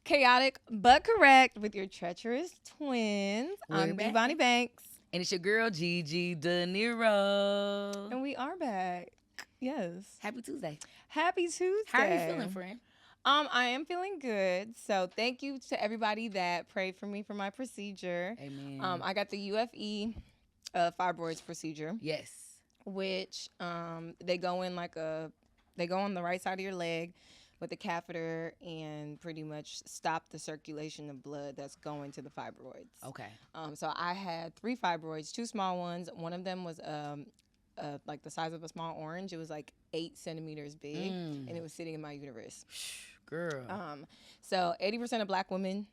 Chaotic but correct with your treacherous twins. I'm Bonnie Banks. And it's your girl, Jigi Deniro. And we are back. Yes. Happy Tuesday. Happy Tuesday. How are you feeling, friend? I am feeling good. So thank you to everybody that prayed for me for my procedure. Amen. I got the UFE fibroids procedure. Yes. Which they go on the right side of your leg with a catheter and pretty much stop the circulation of blood that's going to the fibroids. Okay. So I had 3 fibroids, 2 small ones. One of them was like the size of a small orange. It was like 8 centimeters big, and it was sitting in my uterus. Girl. So 80% of Black women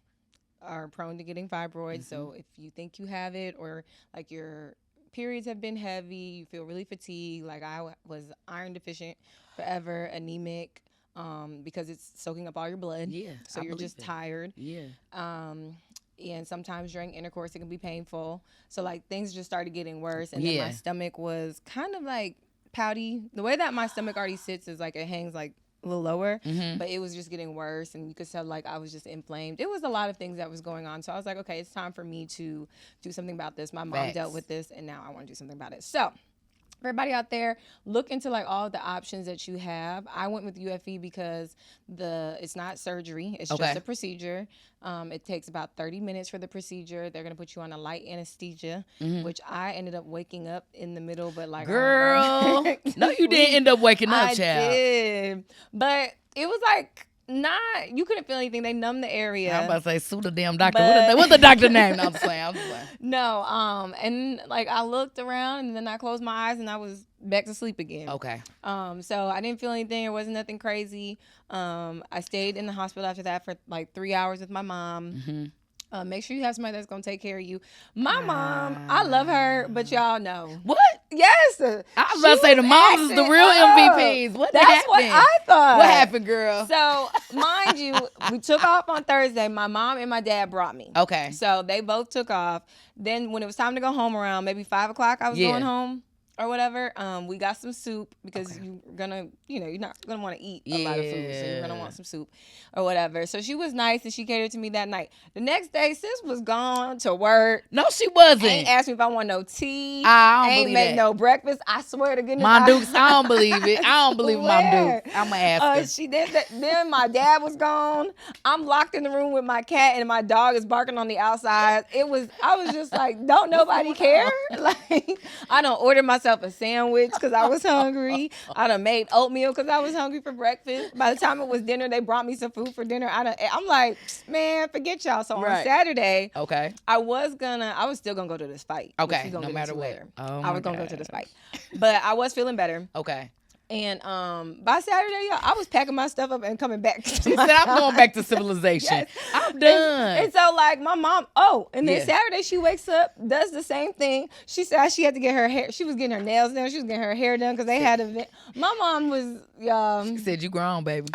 are prone to getting fibroids. So if you think you have it, or like your periods have been heavy, you feel really fatigued, like I was iron deficient forever, anemic, because it's soaking up all your blood. Yeah. So you're just tired. Yeah. And sometimes during intercourse it can be painful. So like things just started getting worse, and then my stomach was kind of like pouty. The way that my stomach already sits is like it hangs like a little lower, but it was just getting worse, and you could tell like I was just inflamed. It was a lot of things that was going on. So I was like, okay, it's time for me to do something about this. My mom dealt with this, and now I want to do something about it. So for everybody out there, look into like all the options that you have. I went with UFE because it's not surgery. It's just a procedure. It takes about 30 minutes for the procedure. They're going to put you on a light anesthesia, which I ended up waking up in the middle, but like, girl, no, you didn't end up waking up, child. I did, but it was like, you couldn't feel anything. They numbed the area. I'm about to say, sue the damn doctor. What's the doctor name? No, I'm just playing. No, and like I looked around, and then I closed my eyes, and I was back to sleep again. Okay. So I didn't feel anything. It wasn't nothing crazy. I stayed in the hospital after that for like 3 hours with my mom. Make sure you have somebody that's going to take care of you. My mom, I love her, but y'all know. What? Yes. I was about to say the moms is the real MVPs. That's happened? What I thought. What happened, girl? So, mind you, we took off on Thursday. My mom and my dad brought me. Okay. So, they both took off. Then, when it was time to go home around maybe 5 o'clock, I was going home or whatever. We got some soup because you're not gonna want to eat a lot of food, so you're gonna want some soup or whatever. So she was nice, and she catered to me that night. The next day, sis was gone to work. No, she wasn't. Ain't asked me if I want no tea. I don't ain't believe make that. no breakfast. I swear to goodness. Mom Dukes, I don't believe it. I don't believe Mom Dukes. I'm gonna ask her. She did that. Then my dad was gone. I'm locked in the room with my cat, and my dog is barking on the outside. I was just like, don't nobody care? Like, I done ordered myself a sandwich because I was hungry. I done made oatmeal because I was hungry for breakfast. By the time it was dinner, they brought me some food for dinner. I'm like, man, forget y'all. So on Saturday, I was still gonna go to this fight. Okay, no matter what. I was gonna go to this fight, but I was feeling better. Okay. And by Saturday, I was packing my stuff up and coming back. She said, I'm going back to civilization. Yes. I'm done. And so, like, my mom, and then Saturday she wakes up, does the same thing. She said she had to get her hair. She was getting her nails done. She was getting her hair done because they had an event. My mom was... she said, you grown, baby.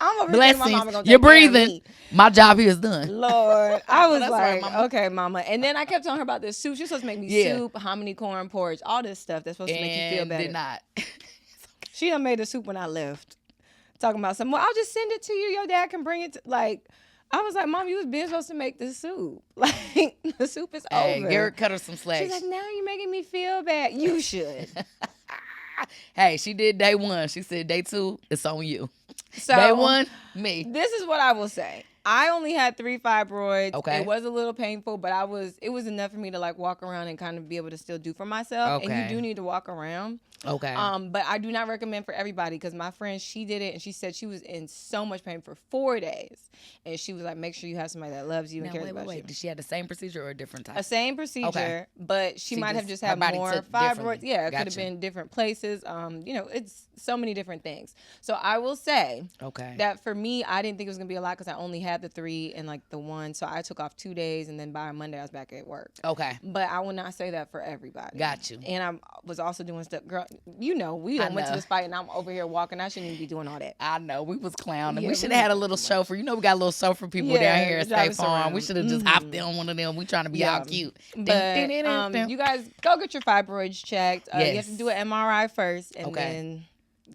I'm over Blessings. My mama gonna You're take care of breathing. me. My job here is done. Lord. I was like, right, mama. okay, mama. And then I kept telling her about this soup. She's supposed to make me soup, hominy, corn, porridge, all this stuff that's supposed to make you feel better. Did not. She done made the soup when I left. Talking about something. Well, I'll just send it to you. Your dad can bring it to, like, I was like, Mom, you was been supposed to make the soup. Like, the soup is over. Garrett cut her some slack. She's like, now you're making me feel bad. You should. Hey, she did day 1. She said day 2, it's on you. So, day 1, me. This is what I will say. I only had 3 fibroids. Okay. It was a little painful, but it was enough for me to like walk around and kind of be able to still do for myself. Okay. And you do need to walk around. Okay. But I do not recommend for everybody because my friend, she did it and she said she was in so much pain for 4 days. And she was like, make sure you have somebody that loves you and cares about you. Did she have the same procedure or a different type? A same procedure, but she might have just had more fibroids. Yeah, it could have been different places. It's so many different things. So I will say that for me, I didn't think it was going to be a lot because I only had the 3 and like the 1. So I took off 2 days and then by Monday I was back at work. Okay. But I will not say that for everybody. Got you. And I was also doing stuff. Girl, we went to this fight and I'm over here walking. I shouldn't even be doing all that. I know. We was clowning. We should have had a little chauffeur. We got a little chauffeur people down here at State Farm. We should have just hopped in on one of them. We trying to be all cute. But you guys go get your fibroids checked. You have to do an MRI first and then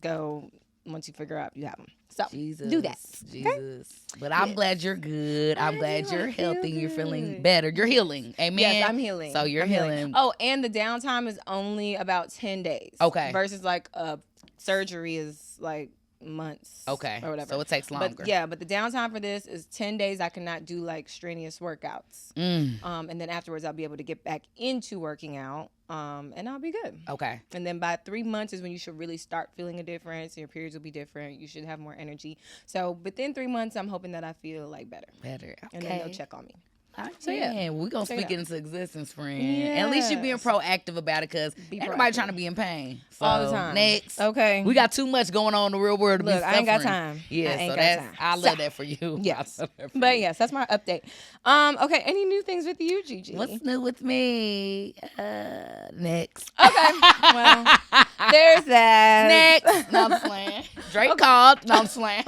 go once you figure out you have them. So Jesus, do that. Jesus. Okay? But I'm glad you're good. I'm glad you're healthy. You're feeling better. You're healing. Amen. Yes, I'm healing. So you're healing. Oh, and the downtime is only about 10 days. Okay. Versus like a surgery is like months. Okay. Or whatever. So it takes longer. But the downtime for this is 10 days. I cannot do like strenuous workouts. And then afterwards I'll be able to get back into working out. And I'll be good. Okay. And then by 3 months is when you should really start feeling a difference. Your periods will be different. You should have more energy. So within 3 months, I'm hoping that I feel like better. Okay. And then they'll check on me. So yeah, we're going to speak it into existence, friend. Yes. At least you're being proactive about it because everybody trying to be in pain. So all the time. Next. Okay. We got too much going on in the real world to be suffering. I ain't got time. Yeah, I love that for you. Yes. But yes, that's my update. Okay, any new things with you, Gigi? What's new with me? Next. Okay. Well, there's that. Next. No, I'm playing. Drake called. No, I'm playing.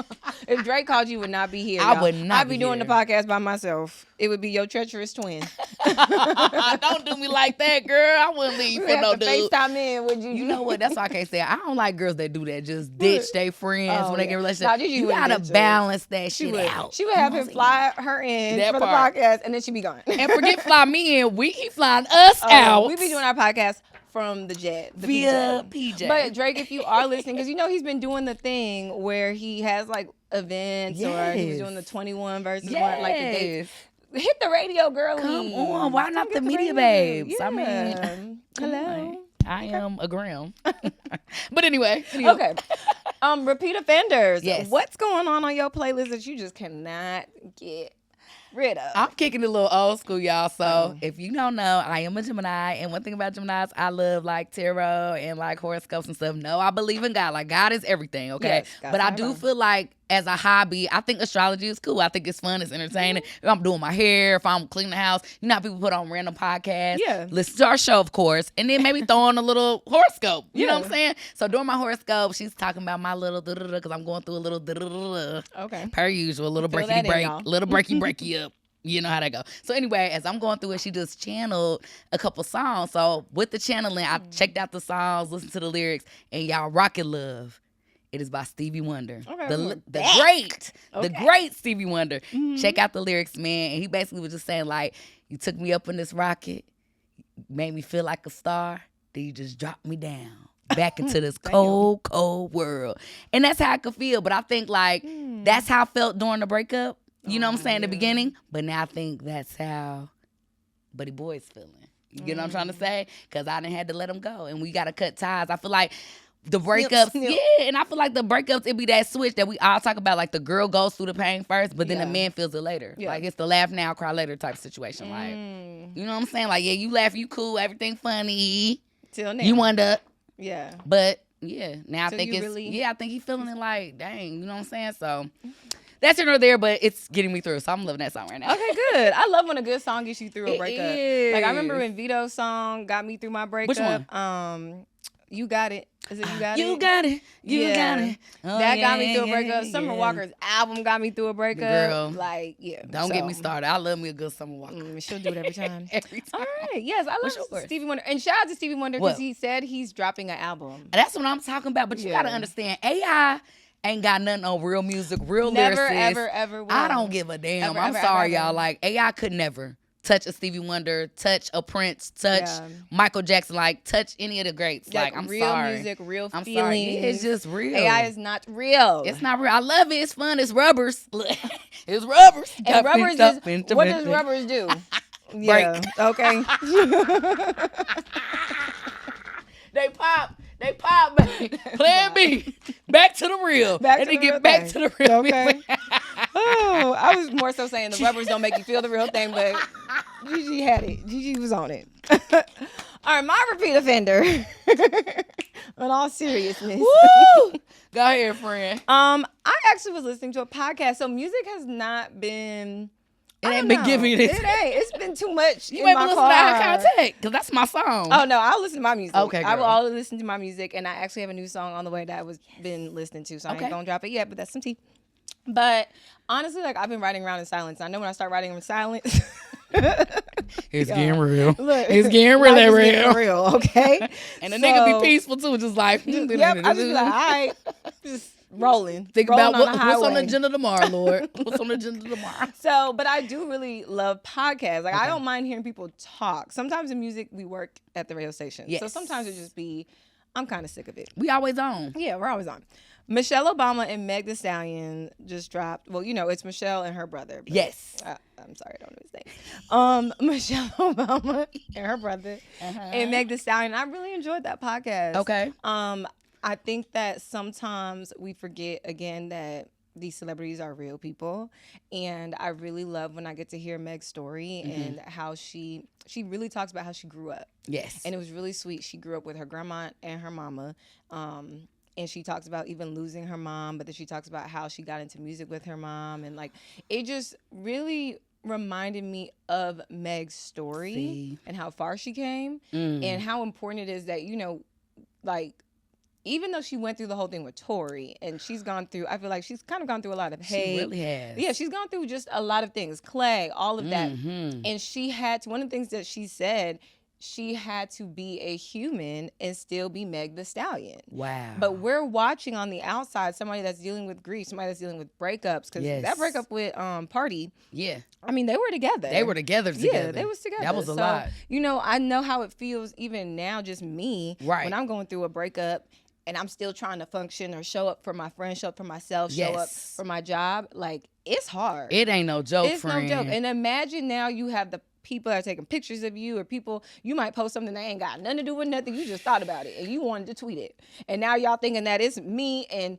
If Drake called, you would not be here. I would not. I'd be doing the podcast by myself. It would be your treacherous twin. Don't do me like that, girl. I wouldn't leave for no dude. FaceTime in, would you? You know what? That's why I can't say I don't like girls that do that. Just ditch their friends when they get in a relationship. You gotta balance that shit out. She would have him fly her in for the podcast, and then she'd be gone. And forget fly me in. He flying us out. We be doing our podcast from the jet, via PJ. But Drake, if you are listening, because you know he's been doing the thing where he has like events, or he was doing the 21 versus 1, like the dates. Hit the radio, girl. Come on, why not the media babes? Yeah. I mean, hello. I am a gram. But anyway. Okay. Repeat offenders. Yes. What's going on your playlist that you just cannot get rid of? I'm kicking it a little old school, y'all. So if you don't know, I am a Gemini. And one thing about Geminis, I love like tarot and like horoscopes and stuff. No, I believe in God. Like God is everything, okay? Yes, but I do feel like as a hobby, I think astrology is cool. I think it's fun. It's entertaining. If I'm doing my hair, if I'm cleaning the house, you know how people put on random podcasts. Yeah. Listen to our show, of course. And then maybe throw on a little horoscope. You know what I'm saying? So during my horoscope, she's talking about my little because I'm going through a little okay. Per usual, a little breaky break, little breaky up. You know how that go. So anyway, as I'm going through it, she just channeled a couple songs. So with the channeling, I checked out the songs, listened to the lyrics, and y'all Rocket Love. It is by Stevie Wonder. Okay, the great Stevie Wonder. Check out the lyrics, man. And he basically was just saying, like, you took me up in this rocket, made me feel like a star, then you just dropped me down back into this cold, cold world. And that's how I could feel. But I think, like, that's how I felt during the breakup. You know what I'm saying? The beginning. But now I think that's how Buddy Boy's feeling. You get what I'm trying to say? Because I didn't have to let him go. And we got to cut ties. I feel like the breakups, and I feel like the breakups, it be that switch that we all talk about. Like the girl goes through the pain first, but then the man feels it later. Yeah. Like it's the laugh now, cry later type situation. Like, you know what I'm saying? Like, yeah, you laugh, you cool, everything funny. Till now. You wound up. Yeah. But yeah, now I think it's, I think he's feeling it like, dang, you know what I'm saying? So that's here or there, but it's getting me through. So I'm loving that song right now. Okay, good. I love when a good song gets you through a breakup. Like I remember when Vito's song got me through my breakup. Which one? You Got It. Is it You Got It? You Got It. You Got It. Oh, that got me through a breakup. Summer Walker's album got me through a breakup. Girl, like, yeah. Don't get me started. I love me a good Summer Walker. She'll do it every time. Every time. All right. Yes, I love Stevie Wonder. And shout out to Stevie Wonder because he said he's dropping an album. That's what I'm talking about. But you got to understand, AI ain't got nothing on real music, real lyricists. Never, ever will. I don't give a damn. I'm sorry, y'all. Like, AI could never touch a Stevie Wonder, touch a Prince, touch Michael Jackson, like touch any of the greats. Like I'm real sorry. Real music, real I'm feelings. Sorry. It's just real. AI is not real. It's not real. I love it. It's fun. It's rubbers. It's rubbers. And rubbers is, what does rubbers do? Break. Okay. They pop, baby. Plan B. Back to the real. And then get back to the real. Okay. Oh, I was more so saying the rubbers don't make you feel the real thing, but Gigi had it. Gigi was on it. All right, my repeat offender. In all seriousness. Woo! Go ahead, friend. I actually was listening to a podcast, so music has not been... It ain't been giving you this. It ain't. It's been too much you in my car. You might listen to High Contact, because that's my song. Oh, no. I'll listen to my music. Okay, girl. I will always listen to my music, and I actually have a new song on the way that I've been listening to, so I ain't going to drop it yet, but that's some tea. But honestly, like, I've been riding around in silence. I know when I start riding in silence... It's getting real. Look, it's getting really real. Getting real, okay? And the nigga be peaceful, too, just like... Yep, I just be like, all right. Just rolling. Think about what's on the agenda tomorrow, Lord. What's on the agenda tomorrow? So, but I do really love podcasts. Like, I don't mind hearing people talk. Sometimes in music, we work at the radio station. Yes. So sometimes it just be, I'm kind of sick of it. We always on. Yeah, we're always on. Michelle Obama and Meg Thee Stallion just dropped. Well, it's Michelle and her brother. Yes. I'm sorry, I don't know his name. Michelle Obama and her brother and Meg Thee Stallion. I really enjoyed that podcast. Okay. I think that sometimes we forget again that these celebrities are real people, and I really love when I get to hear Meg's story and how she really talks about how she grew up. Yes. And it was really sweet. She grew up with her grandma and her mama. And she talks about even losing her mom, but then she talks about how she got into music with her mom. And, like, it just really reminded me of Meg's story and how far she came and how important it is that, like, even though she went through the whole thing with Tory and she's gone through, I feel like she's kind of gone through a lot of hate. She really has. Yeah, she's gone through just a lot of things. Clay, all of that. And she had to, one of the things that she said, she had to be a human and still be Meg Thee Stallion. Wow. But we're watching on the outside somebody that's dealing with grief, somebody that's dealing with breakups. Because that breakup with Party. Yeah. I mean, they were together. They were together. Yeah, they was together. That was a lot. I know how it feels even now, just me, right, when I'm going through a breakup and I'm still trying to function or show up for my friends, show up for myself, show up for my job. Like, it's hard. It ain't no joke, friend. It's no joke. And imagine now you have the people that are taking pictures of you, or people, you might post something that ain't got nothing to do with nothing. You just thought about it and you wanted to tweet it. And now y'all thinking that it's me and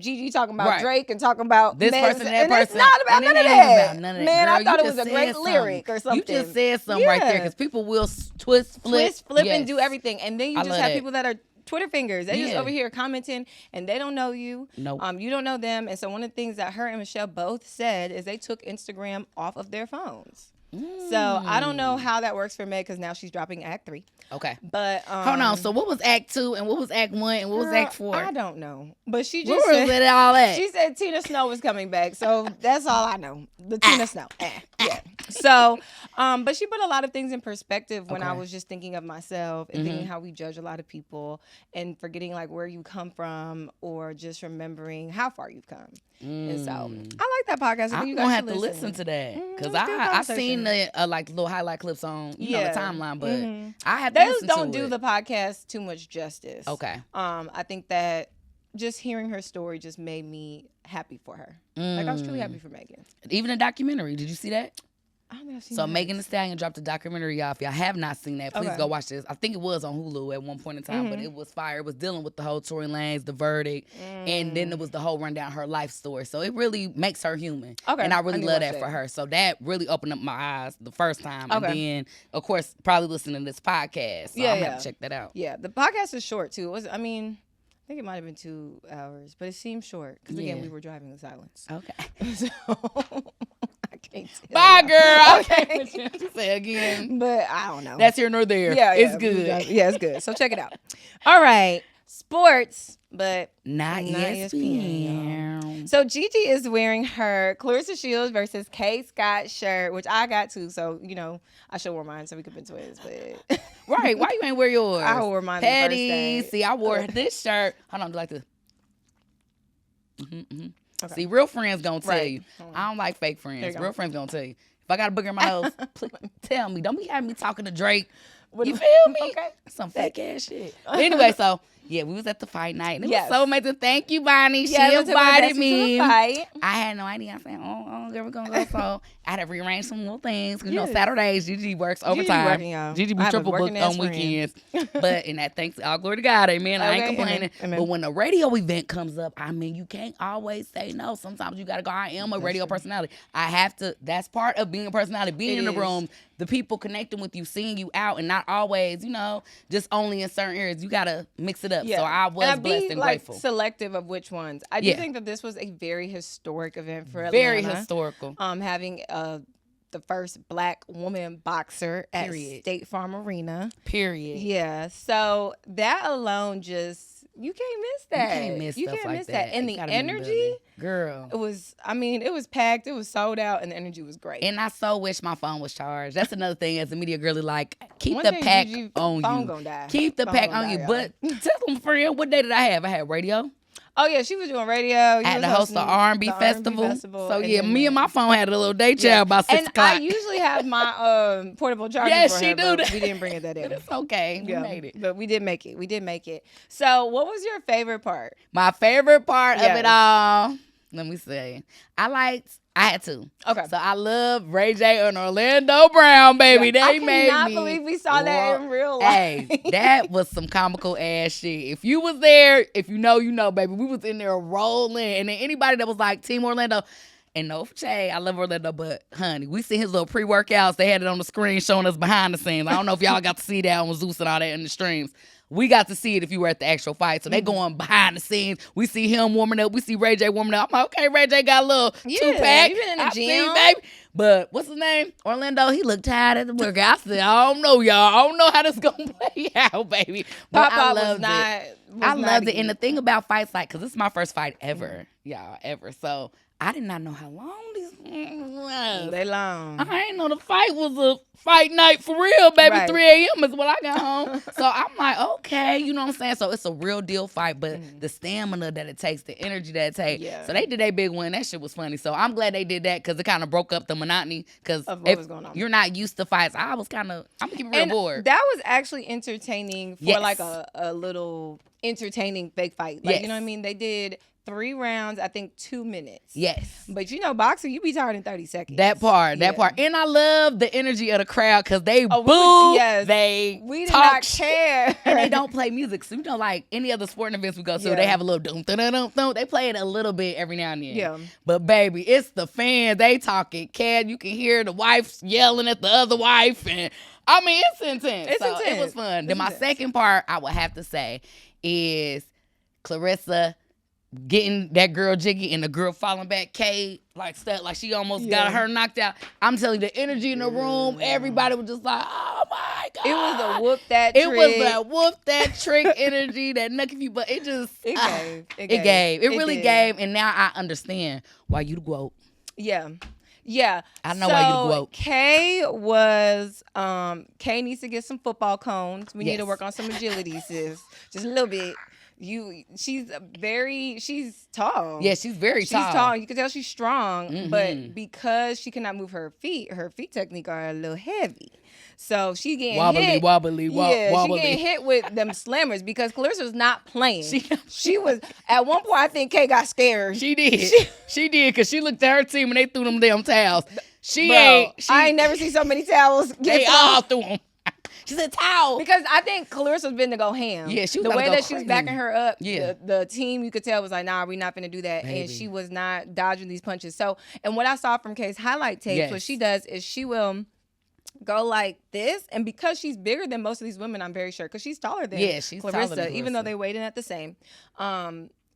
Gigi talking about Drake and talking about this person, that person. It's not about none of that. Man, girl, I thought it was a great lyric or something. You just said something right there, because people will twist, flip, and do everything. And then you just have people that are Twitter fingers. They just over here commenting and they don't know you. Nope. You don't know them. And so one of the things that her and Michelle both said is they took Instagram off of their phones. So I don't know how that works for Meg, because now she's dropping Act 3. Okay. But hold on. So what was Act 2 and what was Act 1 and what was Act 4? I don't know. But she just said it all at? She said Tina Snow was coming back. So that's all I know. The Tina Snow. Yeah. So but she put a lot of things in perspective when I was just thinking of myself and thinking how we judge a lot of people and forgetting like where you come from, or just remembering how far you've come. And so I like that podcast. I'm gonna have to listen to that, because I seen the like little highlight clips on the timeline, but I have to listen to it. They don't do the podcast too much justice. Okay. I think that just hearing her story just made me happy for her. Like, I was truly happy for Megan. Even a documentary. Did you see that? I don't think I've seen so that. Megan Thee Stallion dropped a documentary, y'all. If y'all have not seen that, please go watch this. I think it was on Hulu at one point in time, but it was fire. It was dealing with the whole Tory Lanez, the verdict, and then there was the whole rundown her life story. So it really makes her human. Okay. And I really love that for her. So that really opened up my eyes the first time. And then, of course, probably listening to this podcast. So I'm going to have to check that out. Yeah, the podcast is short, too. I think it might have been 2 hours, but it seemed short because, again, we were driving in silence. Okay. So, I can't tell. Bye, girl. Okay. Say again. But I don't know. That's here nor there. Yeah. It's good. Yeah, it's good. So check it out. All right. Sports, but not ESPN. So Gigi is wearing her Claressa Shields versus Kaye Scott shirt, which I got too. So, I should wear mine so we could be twins. But right. Why you ain't wear yours? I wore mine Petty. The first day. See, I wore this shirt. Hold on, do like this. Okay. See, real friends gonna tell you. I don't like fake friends. Real friends gonna tell you. If I got a booger in my nose, please tell me. Don't be having me talking to Drake. You feel me? Okay. Some fake ass shit. But anyway, so yeah, we was at the fight night, and it was so amazing. Thank you, Bonnie. She invited me. I had no idea. I said, "Oh, girl, we're gonna go." So I had to rearrange some little things because Saturdays Gigi works overtime. Gigi be triple booked on weekends. But in that, thanks, all glory to God, amen. I ain't complaining. Amen. But when a radio event comes up, I mean, you can't always say no. Sometimes you gotta go. I am a radio personality. I have to. That's part of being a personality. Being in the room, the people connecting with you, seeing you out, and not always, just only in certain areas. You gotta mix it up. Yeah. So I was blessed and grateful. Selective of which ones. I do think that this was a very historic event for Atlanta. Very historical. Having the first Black woman boxer at State Farm Arena. Period. Yeah. So that alone just, you can't miss that. You can't miss stuff like that. And the energy, girl. It was packed. It was sold out, and the energy was great. And I so wish my phone was charged. That's another thing as a media girly, like, keep the pack on you. Phone gonna die. Keep the pack on you. But tell them, friend, what day did I have? I had radio. Oh yeah, she was doing radio. I had to host the R&B festival. So yeah, me and my phone had a little day child about 6 o'clock. I usually have my portable charger. Yes, for she her, do that. We didn't bring it that in. It's okay. We made it. But we did make it. We did make it. So what was your favorite part? My favorite part of it all. Let me see. I had to. Okay. So I love Ray J and Orlando Brown, baby. They made me. I cannot believe we saw that in real life. Hey, that was some comical ass shit. If you was there, if you know, baby. We was in there rolling. And then anybody that was like Team Orlando, and no shade, I love Orlando, but honey, we see his little pre-workouts. They had it on the screen showing us behind the scenes. I don't know if y'all got to see that on Zeus and all that in the streams. We got to see it if you were at the actual fight. So they going behind the scenes. We see him warming up. We see Ray J warming up. I'm like, okay, Ray J got a little 2-pack. You been in the gym, baby. But what's his name? Orlando, he looked tired at the workout. I said, I don't know, y'all. I don't know how this going to play out, baby. But I loved it. I loved it. And the thing about fights, like, because this is my first fight ever, y'all, ever. So I did not know how long these was. They long. I ain't know the fight was a fight night for real, baby. Right. 3 a.m. is when I got home. So I'm like, okay, you know what I'm saying? So it's a real deal fight, but the stamina that it takes, the energy that it takes. Yeah. So they did a big win. That shit was funny. So I'm glad they did that because it kind of broke up the monotony. Because if you're not used to fights, I'm going to keep it real bored. That was actually entertaining for like a little entertaining fake fight. Like, you know what I mean? They did 3 rounds, I think 2 minutes. Yes. But you know, boxing, you be tired in 30 seconds. That part. And I love the energy of the crowd because they boo, we did not care. And they don't play music. So, you know, like any other sporting events we go to, they have a little doom, dum. They play it a little bit every now and then. Yeah. But baby, it's the fans. They talking cat. You can hear the wife yelling at the other wife. And I mean, it's intense. It was fun. Then my second part, I would have to say, is Claressa getting that girl Jiggy and the girl falling back, Kaye, like she almost got her knocked out. I'm telling you, the energy in the room, everybody was just like, oh my God. It was a whoop that trick. It was a whoop that trick energy, that nuck if you, but it just, it gave. It really gave. And now I understand why you the GOAT. Yeah. I know why you the GOAT. Kaye needs to get some football cones. We need to work on some agility, sis. Just a little bit. She's tall. Yeah, she's very tall. She's tall. You can tell she's strong, but because she cannot move her feet technique are a little heavy. So she getting hit. Wobbly. She getting hit with them slammers because Claressa was not playing. She was, at one point, I think Kaye got scared. She did. She did because she looked at her team and they threw them damn towels. I ain't never seen so many towels. They all threw them. She said towel. Because I think Clarissa's been to go ham. Yeah, she was the way that crazy. she was backing her up. Yeah. The team, you could tell, was like, nah, we're not finna do that. Baby. And she was not dodging these punches. So, and what I saw from Kaye's highlight tapes, what she does is she will go like this, and because she's bigger than most of these women, I'm very sure, because she's taller than Claressa, even though they weighed in at the same.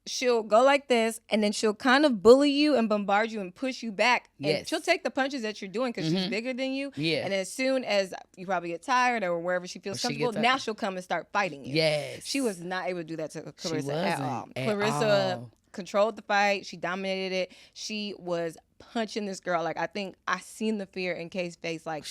She'll go like this, and then she'll kind of bully you and bombard you and push you back. And she'll take the punches that you're doing because she's bigger than you. Yeah. And as soon as you probably get tired or wherever she feels comfortable, now she'll come and start fighting you. Yes. She was not able to do that to Claressa at all. Claressa controlled the fight. She dominated it. She was punching this girl. Like, I think I seen the fear in Kaye's face. Like,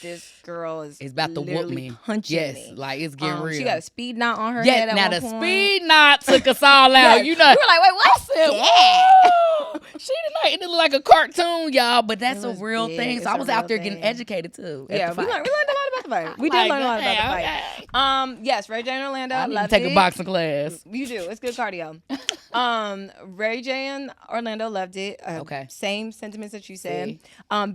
this girl is about to whoop me. Punching me. Like it's getting real. She got a speed knot on her head at now one the point. Speed knot took us all out. Yes. You know, we were like, wait, what? I said, she did not. It looked like a cartoon, y'all, but that's a real thing. So I was out there getting educated too. Yeah, we learned a lot about the fight. We did learn a lot about the fight. Yes, Ray J and Orlando. I need to take a boxing class. You do. It's good cardio. Ray J and Orlando loved it. Okay. Same sentiments that you said.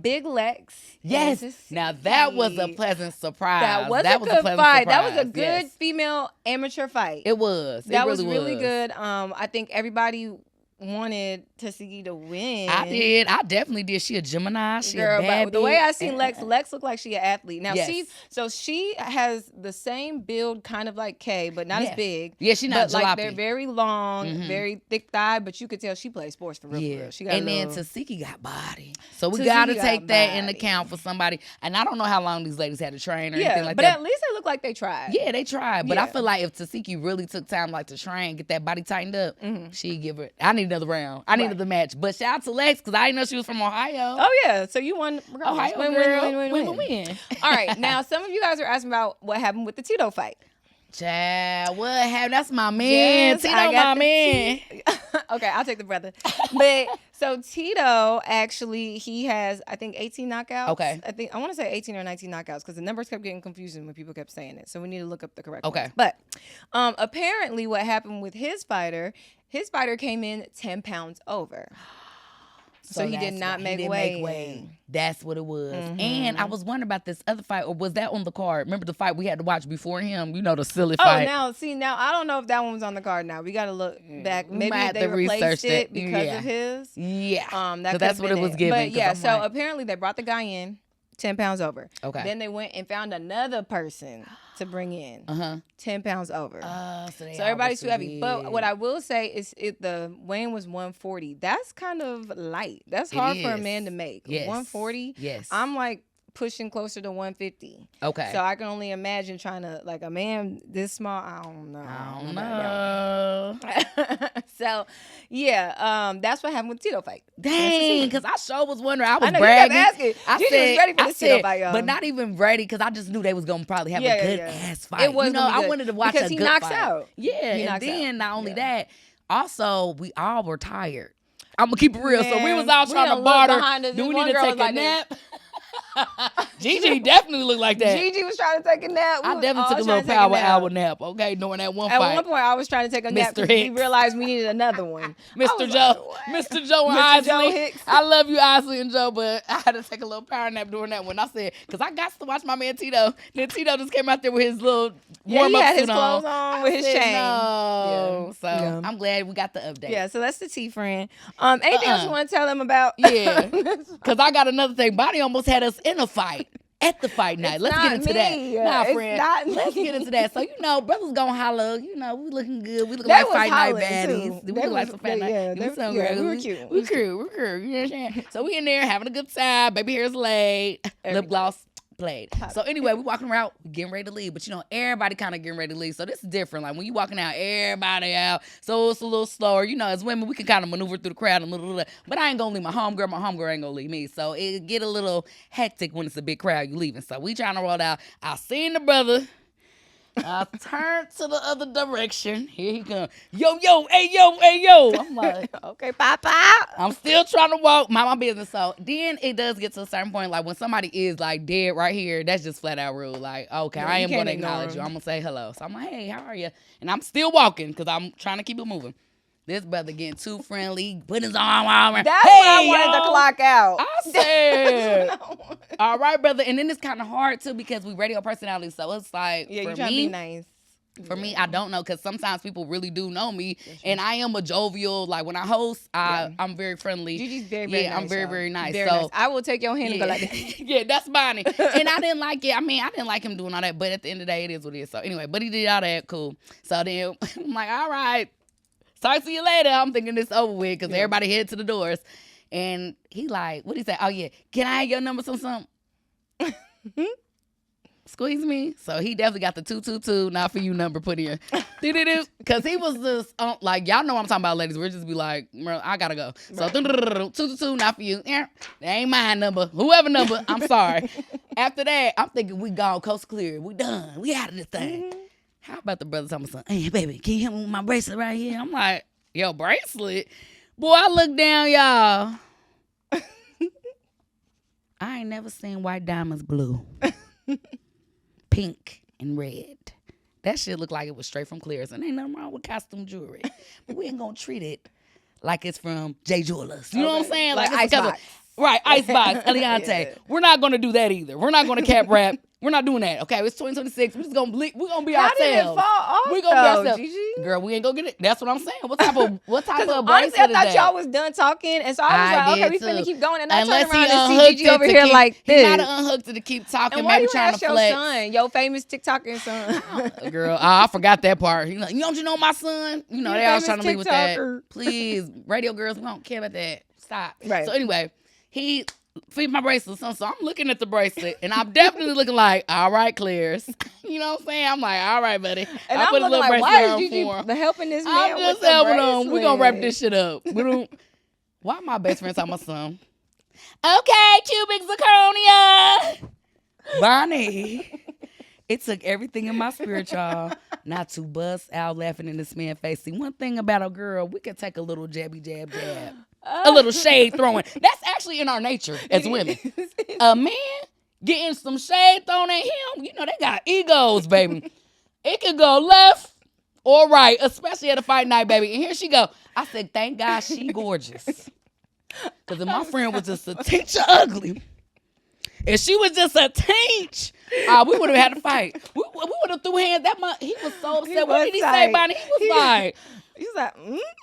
Big Lex. Yes. Now that was a pleasant surprise. That was a good fight. That was a good female amateur fight. It was. That was really good. I think everybody wanted Tuskegee to win. I did. I definitely did. She a Gemini. She a bad the way I seen Lex looked like she an athlete. Now she has the same build, kind of like Kaye, but not as big. Yeah, she not jalopy. Like they're very long, very thick thigh, but you could tell she plays sports for real. Yeah. For real. She got then Tuskegee got body, so we got to take that into account for somebody. And I don't know how long these ladies had to train or anything like that. But at least it looked like they tried. Yeah, they tried. But I feel like if Tuskegee really took time like to train, get that body tightened up, she'd give it. I need another round. I needed the match. But shout out to Lex because I didn't know she was from Ohio. Oh, yeah. So you won. Ohio win. All right. Now, some of you guys are asking about what happened with the Tito fight. Child, what happened? That's my man. Tito, my man. Okay, I'll take the brother. But so Tito, actually, he has, I think, 18 knockouts. Okay. I want to say 18 or 19 knockouts because the numbers kept getting confusing when people kept saying it. So we need to look up the correct ones. But apparently what happened with his fighter came in 10 pounds over. So he did not make weight. That's what it was. Mm-hmm. And I was wondering about this other fight, or was that on the card? Remember the fight we had to watch before him? You know, the silly fight. Oh, now I don't know if that one was on the card now. We got to look back. Maybe they replaced it because of his. Yeah. That's what it was giving. But yeah, so apparently they brought the guy in 10 pounds over. Okay. Then they went and found another person to bring in 10 pounds over. So everybody's too heavy. But what I will say is the weigh-in was 140. That's kind of light. That's hard for a man to make. Yes. 140. Yes. I'm like pushing closer to 150. Okay. So I can only imagine trying to, like, a man this small, I don't know. So, yeah, that's what happened with the Tito fight. Dang, because I sure was wondering. I was know, bragging. You kept asking. I said, ready for this Tito fight, y'all. But not even ready, because I just knew they was going to probably have a good ass fight. It was, I wanted to watch a good fight. Because he knocks out. Yeah, and then not only that, also, we all were tired. I'm going to keep it real. So we was all trying to barter. Do we need to take a nap? Gigi definitely looked like that. Gigi was trying to take a nap. I definitely took a little power hour nap, okay, during that one fight. At one point, I was trying to take a nap because we realized we needed another one. Mr. Joe and Isley. I love you, Isley and Joe, but I had to take a little power nap during that one. I said, because I got to watch my man Tito. Then Tito just came out there with his little warm-up suit on. He had his clothes on with his chain. No. So I'm glad we got the update. Yeah, so that's the T friend. Anything else you want to tell them about? Yeah, because I got another thing. Bonnie almost had us in a fight. At the fight night. Let's get into that. Nah, friend. Let's get into that. So, brothers gonna holler. We looking good. We look like fight night baddies. We look like some fight night. We were cute. We're cute. You know what I'm saying? So we in there having a good time. Baby hair's laid. Lip gloss played. So anyway, we walking around getting ready to leave. But everybody kind of getting ready to leave. So this is different. Like when you walking out, everybody out. So it's a little slower. As women, we can kind of maneuver through the crowd a little. But I ain't gonna leave my homegirl. My homegirl ain't gonna leave me. So it get a little hectic when it's a big crowd you leaving. So we trying to roll out. I seen the brother. I turned to the other direction. Here he come. Yo, hey, yo. I'm like, okay, papa. I'm still trying to walk, mind my business. So then it does get to a certain point, like when somebody is like dead right here, that's just flat out rule. Like, okay, I am going to acknowledge you. I'm going to say hello. So I'm like, hey, how are you? And I'm still walking because I'm trying to keep it moving. This brother getting too friendly, putting his arm around. That's when I wanted to clock out. I said, all right, brother. And then it's kind of hard, too, because we radio personalities. So it's like, yeah, for you trying me, to be nice. For me, I don't know, because sometimes people really do know me, and I am a jovial. Like when I host, I'm very friendly. Gigi's very, very nice. I'm very, very nice. Very nice. I will take your hand and go like that. Yeah, that's Bonnie. And I didn't like it. I mean, I didn't like him doing all that, but at the end of the day, it is what it is. So anyway, but he did all that, cool. So then I'm like, all right, talk to you later. I'm thinking it's over with because everybody headed to the doors, and he like, what he say? Oh yeah, can I have your number or something? Squeeze me. So he definitely got the 222 not for you number put in. Because he was just like, y'all know what I'm talking about, ladies. We'll just be like, I gotta go. So 222 not for you. That ain't my number. Whoever number, I'm sorry. After that, I'm thinking we gone, coast clear. We done. We out of this thing. Mm-hmm. How about the brother telling me something? Hey, baby, can you help me with my bracelet right here? I'm like, yo, bracelet? Boy, I look down, y'all. I ain't never seen white diamonds blue. Pink and red. That shit looked like it was straight from Claressa. And ain't nothing wrong with costume jewelry. But we ain't gonna treat it like it's from J Jewelers. You know what I'm saying? Like Icebox. Right, Icebox, Eliante. Yeah. We're not gonna do that either. We're not gonna cap wrap. We're not doing that. Okay, it's 2026. We're just gonna be ourselves. How did it fall off, we're gonna be ourselves. Gigi? Girl, we ain't gonna get it. That's what I'm saying. What type of bracelet honestly, I thought y'all was done talking, and so I was like, okay, we finna keep going. And I turned around and see Gigi over here like this. He might have unhooked it to keep talking, and maybe trying to flex. Your son, your famous TikToker son. Girl, I forgot that part. He's like, don't you know my son? They always trying to leave with that. Please, radio girls, we don't care about that. Stop. Right. So anyway, he feed my bracelet. So I'm looking at the bracelet, and I'm definitely looking like, all right, Claressa. You know what I'm saying? I'm like, all right, buddy. And I'm looking like, why is Gigi helping this man? I'm just helping him. We're going to wrap this shit up. Why my best friend talking about something? Okay, cubic zirconia. Bonnie. It took everything in my spirit, y'all, not to bust out laughing in this man's face. See, one thing about a girl, we can take a little jabby jab jab. A little shade throwing. That's actually in our nature as women. A man getting some shade thrown at him, you know, they got egos, baby. It could go left or right, especially at a fight night, baby. And here she go. I said, thank God she gorgeous. Because if my friend was just a tinge of ugly, if she was just a tinge, we would have had to fight. We would have threw hands that much. He was so upset. What did he say, Bonnie? He was like... He's like,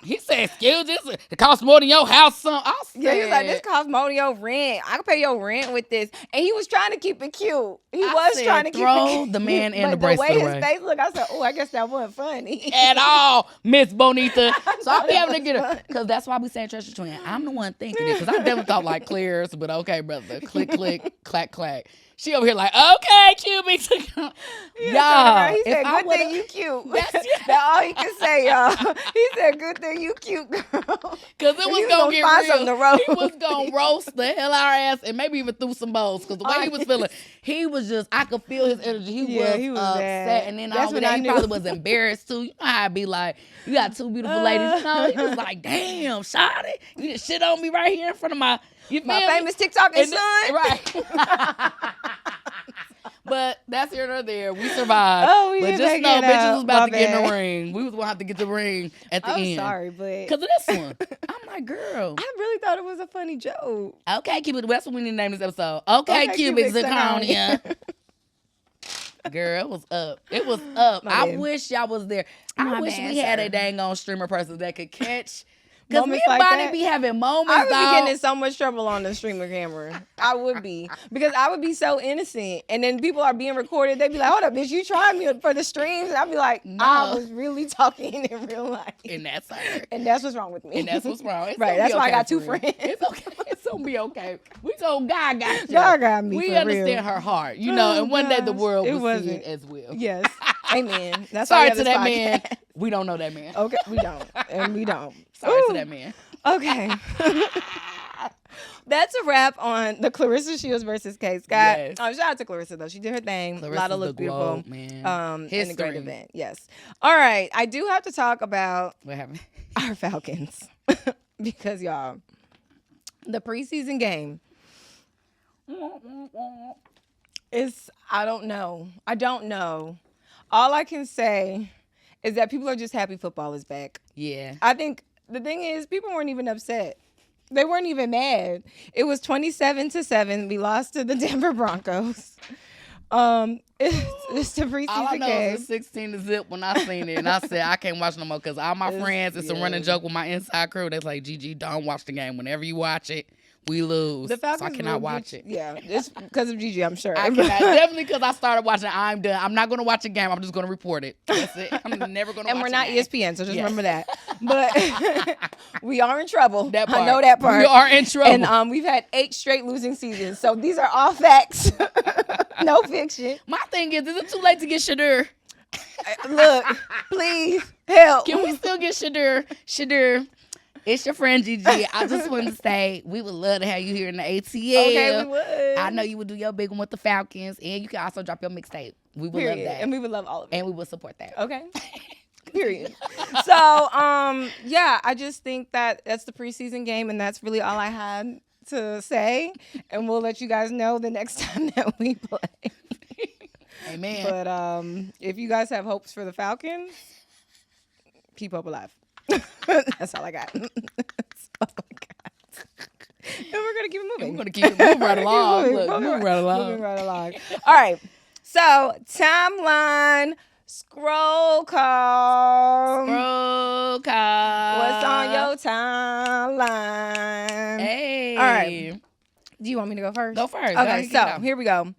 He said, excuse this, it costs more than your house, son. Yeah, he was like, this costs more than your rent. I can pay your rent with this. And he was trying to keep it cute. He was trying to keep it cute. The man in the bracelet away. The way his face looked, I said, I guess that wasn't funny. At all, Miss Bonita. So I'll be having to get her. Because that's why we say treasure twin. I'm the one thinking it. Because I never thought like Claire's, but okay, brother. Click, click, clack, clack. She over here like, okay, cubics. Y'all. He said, good thing you cute. That's all he can say, y'all. He said, good thing you cute, girl. Because it was going to get real. He was going to roast the hell out of our ass and maybe even threw some balls. Because the way he was feeling, he was just, I could feel his energy. He was upset. And then all that, he probably was embarrassed too. You know how I be like, you got two beautiful ladies. You know, he was like, damn, shawty, you just shit on me right here in front of my famous TikTok and son. Right. But that's here or there. We survived. Oh, but just know, bitches was about to get in the ring. We was going to have to get the ring at the end. I'm sorry, but... Because of this one. I'm like, girl. I really thought it was a funny joke. Okay, Cupid. That's what we need to name this episode. Okay, Cupid Zirconia. Girl, it was up. It was up. I wish y'all was there. I wish we had a dang on streamer person that could catch... Because me and Bonnie be having moments, I would be getting in so much trouble on the streamer camera. I would be. Because I would be so innocent. And then people are being recorded. They'd be like, hold up, bitch, you trying me for the streams? And I'd be like, no. I was really talking in real life. And that's her. And that's what's wrong with me. And that's what's wrong. Right, that's why I got two friends. It's okay. It's going to be okay. We told God got you. God got me, we for understand real. her heart, you know, and one day the world will see it as well. Yes. Amen. That's sorry to that man. We don't know that man. Okay, we don't. And we don't. Sorry to that man. Okay. That's a wrap on the Claressa Shields versus Kaye Scott. Yes. Shout out to Claressa, though. She did her thing. A lot of look beautiful. Man. In a great event. Yes. All right. I do have to talk about what happened? Our Falcons. Because, y'all, the preseason game is, I don't know. All I can say is that people are just happy football is back. Yeah. I think the thing is, people weren't even upset. They weren't even mad. It was 27-7. We lost to the Denver Broncos. It's the preseason all I know game. Is 16-0 when I seen it, and I said I can't watch no more because all my friends, it's a running joke with my inside crew. They're like, Gigi, don't watch the game. Whenever you watch it, we lose. The Falcons, so I cannot watch it. Yeah, it's because of Gigi, I'm sure. I cannot. Definitely because I started watching. I'm done. I'm not going to watch a game. I'm just going to report it. That's it. I'm never going to watch it. And we're not ESPN, so just remember that. But we are in trouble. That part. I know that part. We are in trouble. And we've had 8 straight losing seasons. So these are all facts. No fiction. My thing is it too late to get Shadur? Look, please, help. Can we still get Shadur? Shadur. It's your friend Gigi. I just wanted to say we would love to have you here in the ATL. Okay, we would. I know you would do your big one with the Falcons, and you can also drop your mixtape. We would love that, and we would love all of it, and we would support that. Okay. Period. So, yeah, I just think that that's the preseason game, and that's really all I had to say. And we'll let you guys know the next time that we play. Amen. But if you guys have hopes for the Falcons, keep hope alive. That's all I got. That's all I got. And we're going to keep it moving. We're going to keep it moving right along. Moving right along. All right. So, timeline scroll call. What's on your timeline? Hey. All right. Do you want me to go first? Go first. Okay, so here we go.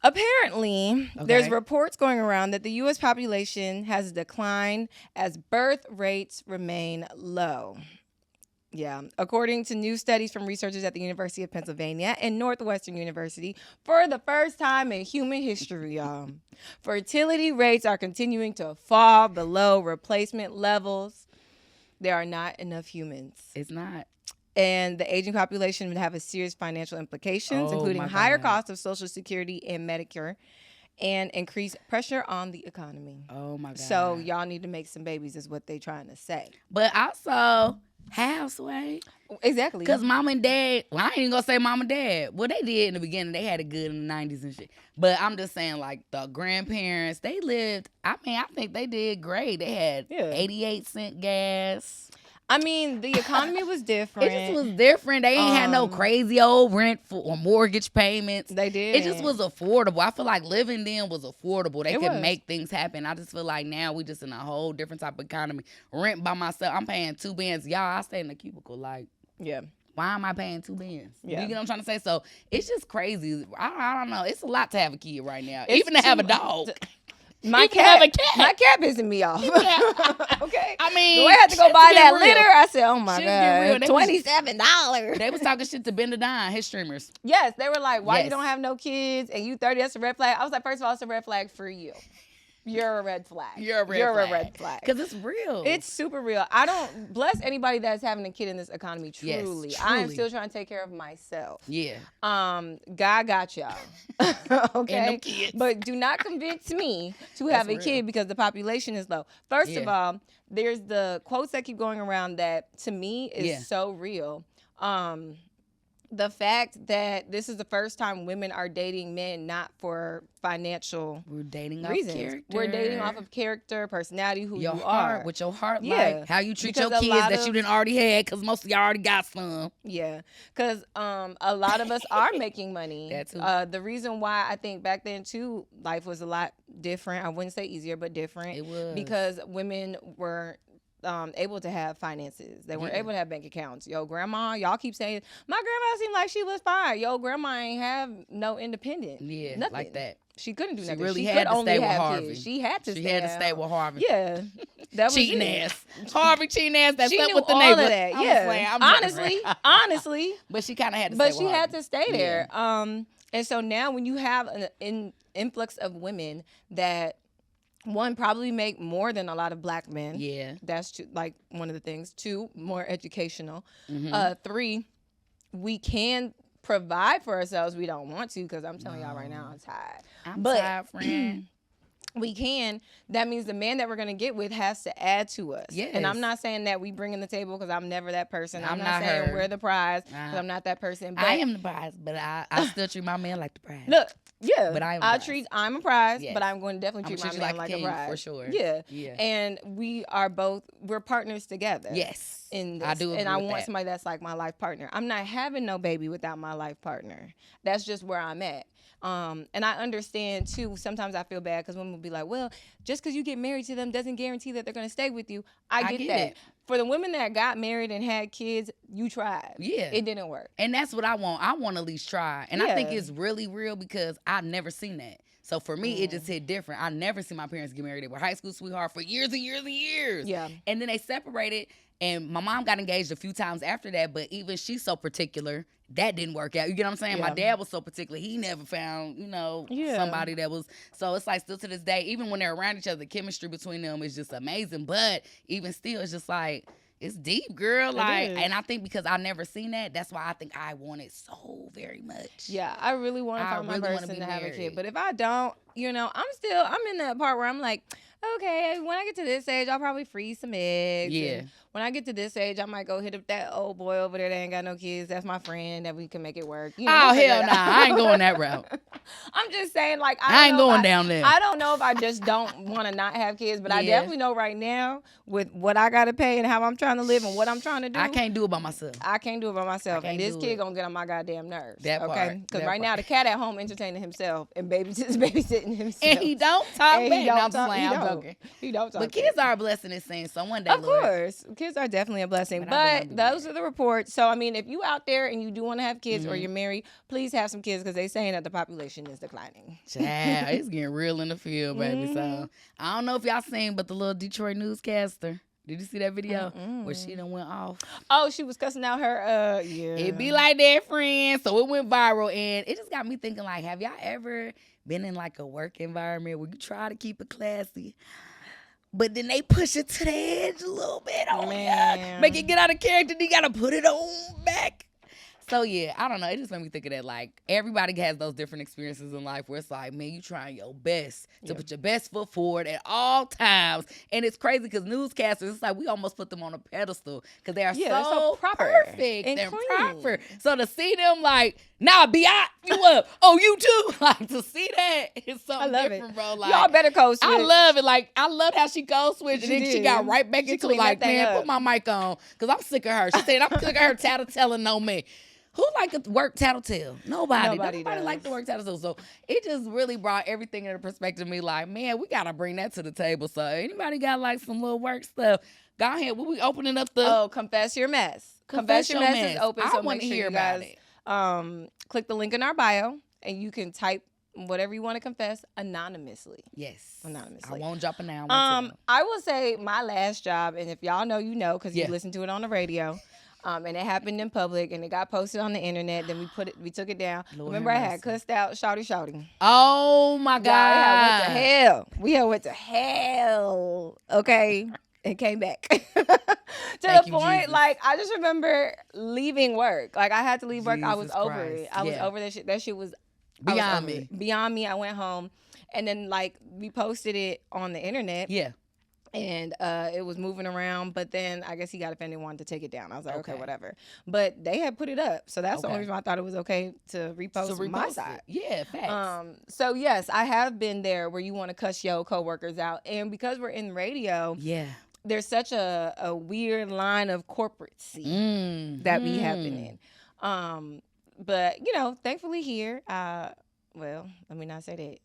Apparently, there's reports going around that the U.S. population has declined as birth rates remain low. Yeah. According to new studies from researchers at the University of Pennsylvania and Northwestern University, for the first time in human history, y'all, fertility rates are continuing to fall below replacement levels. There are not enough humans. It's not. And the aging population would have a serious financial implications, including higher costs of Social Security and Medicare, and increase pressure on the economy. Oh my God. So y'all need to make some babies is what they trying to say. But also houseway. Exactly. Because mom and dad, well, I ain't even gonna say mom and dad. Well, they did in the beginning. They had it good in the 90s and shit. But I'm just saying, like, the grandparents, they lived, I think they did great. They had 88-cent gas. I mean, the economy was different. It just was different. They ain't had no crazy old rent or mortgage payments. They did. It just was affordable. I feel like living then was affordable. They could was. make things happen. I just feel like now we just in a whole different type of economy. Rent by myself. I'm paying 2 bands. Y'all, I stay in the cubicle. Like, yeah. Why am I paying 2 bands? Yeah. You get what I'm trying to say? So it's just crazy. I don't know. It's a lot to have a kid right now. Even to have a dog. My cat pissing me off. Okay. I mean, the way I had to go buy that litter, I said, oh my God, $27. They was talking shit to Ben the Dime, his streamers. Yes, they were like, why you don't have no kids and you 30, that's a red flag. I was like, first of all, it's a red flag for you. You're a red flag. You're a red flag. Because it's real. It's super real. I don't bless anybody that's having a kid in this economy, truly. Yes, I am still trying to take care of myself. Yeah. God got y'all. Okay. And them kids. But do not convince me to have a kid because the population is low. First of all, there's the quotes that keep going around that to me is so real. The fact that this is the first time women are dating men not for financial We're dating reasons. Off character. We're dating off of character, personality, who your you heart, are. What your heart like, how you treat your kids that you didn't already had, because most of y'all already got some. Yeah, because a lot of us are making money. That too. The reason why I think back then too, life was a lot different. I wouldn't say easier, but different. It was. Because women were able to have finances. They weren't able to have bank accounts. Yo, grandma, y'all keep saying, my grandma seemed like she was fine. Yo, grandma ain't have no independent. Yeah, nothing. Like that. She couldn't do nothing. Really she had could to only stay with have Harvey. kids. She had to stay with Harvey. Yeah. That was cheating ass. Harvey cheating ass that she slept knew with the all neighbor. of that. Yeah. Honestly. But she kind of had to but stay she with had Harvey. to stay there. And so now when you have an influx of women that one, probably make more than a lot of black men. Yeah. That's like one of the things. 2, more educational. Mm-hmm. 3, we can provide for ourselves. We don't want to because I'm telling y'all right now, I'm tired. I'm tired, friend. We can. That means the man that we're going to get with has to add to us. Yes. And I'm not saying that we bring in the table because I'm never that person. I'm not saying her. we're the prize because I'm not that person. But I am the prize, but I still treat my man like the prize. Look, yeah. But I'm a prize, yes. but I'm going to definitely treat my man like a prize. For sure. Yeah. Yeah. And we're partners together. Yes. In this. I do agree and I with want that. somebody that's like my life partner. I'm not having no baby without my life partner. That's just where I'm at. And I understand too, sometimes I feel bad because women will be like, well, just because you get married to them doesn't guarantee that they're going to stay with you. I get that. it. For the women that got married and had kids, you tried. Yeah. It didn't work. And that's what I want. I want to at least try. And I think it's really real because I've never seen that. So for me, it just hit different. I never seen my parents get married. They were high school sweethearts for years and years and years. Yeah. And then they separated. And my mom got engaged a few times after that. But even she's so particular, that didn't work out. You get what I'm saying? Yeah. My dad was so particular. He never found, somebody that was. So it's like still to this day, even when they're around each other, the chemistry between them is just amazing. But even still, it's just like, it's deep, girl. Like, and I think because I never seen that, that's why I think I want it so very much. Yeah, I really want to find my person to have a kid. But if I don't, I'm in that part where I'm like, okay, when I get to this age, I'll probably freeze some eggs. Yeah. And when I get to this age, I might go hit up that old boy over there that ain't got no kids. That's my friend that we can make it work. Oh, hell nah. I ain't going that route. I'm just saying, like, I ain't going down there. I don't know if I just don't want to not have kids, but I definitely know right now with what I got to pay and how I'm trying to live and what I'm trying to do. I can't do it by myself. And this kid going to get on my goddamn nerves. That part. Okay? Because right now, the cat at home entertaining himself and babysitting himself. And he don't talk back. I'm joking. He don't talk But kids are a blessing, it seems. So one day, of course, kids are definitely a blessing. But those are the reports. So, I mean, if you out there and you do want to have kids or you're married, please have some kids because they're saying that the population is declining. Child, it's getting real in the field, baby. So, I don't know if y'all seen, but the little Detroit newscaster. Did you see that video where she done went off? Oh, she was cussing out her, It be like that, friend. So it went viral, and it just got me thinking, like, have y'all ever been in, like, a work environment where you try to keep it classy, but then they push it to the edge a little bit on you? Make it get out of character, then you got to put it on back. So, yeah, I don't know. It just made me think of that. Like, everybody has those different experiences in life where it's like, man, you trying your best to put your best foot forward at all times. And it's crazy because newscasters, it's like we almost put them on a pedestal because they are so perfect and proper. So to see them like, nah, B.I., you up. Oh, you too. Like, to see that is something different, bro. Like, y'all better code switch. I love it. Like, I love how she code switched. And then she got right back into it like, man, put my mic on because I'm sick of her. She said, I'm sick of her tattletelling on me. Who like to work tattletale? Nobody like to work tattletale. So it just really brought everything into perspective to me. Like, man, we got to bring that to the table. So anybody got like some little work stuff, go ahead. We'll be opening up the... Oh, Confess Your Mess. Confess Your Mess is open. I want to hear about it. Click the link in our bio and you can type whatever you want to confess anonymously. Yes. Anonymously. I won't drop it now. I will say my last job, and if y'all know, you know, because you listen to it on the radio. And it happened in public, and it got posted on the internet. Then we took it down. Lord, remember, I had cussed out shouty. Oh my God! We had went to hell. Okay, and came back to the point. Jesus. Like I just remember leaving work. Like I had to leave work. I was over it. I was over that shit. That shit was beyond me. I went home, and then like we posted it on the internet. Yeah. And it was moving around, but then I guess he got offended and wanted to take it down. I was like, okay, whatever. But they had put it up, so that's the only reason I thought it was okay to repost my side. Yeah, facts. So yes, I have been there where you want to cuss your coworkers out, and because we're in radio, there's such a weird line of corporacy that we have been in. But you know, thankfully here, well, let me not say that.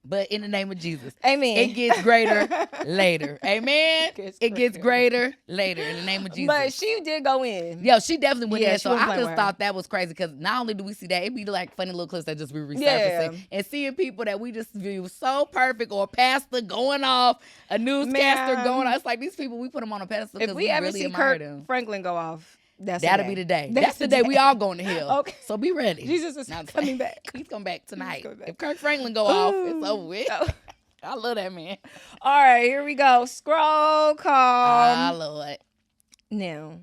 But in the name of Jesus. Amen. It gets greater later. Amen. It gets greater later in the name of Jesus. But she did go in. Yo, she definitely went in. So I just thought that was crazy because not only do we see that, it be like funny little clips that just be resurfacing. And seeing people that we just view so perfect, or a pastor going off, a newscaster going off. It's like these people, we put them on a pedestal because we ever really see Kirk them. Franklin go off. That'll be the day. That's the day we all going to hell. Okay. So be ready. Jesus is coming back. He's coming back tonight. If Kirk Franklin go off, it's over with. I love that man. All right, here we go. Scroll call. Ah, Lord. Now,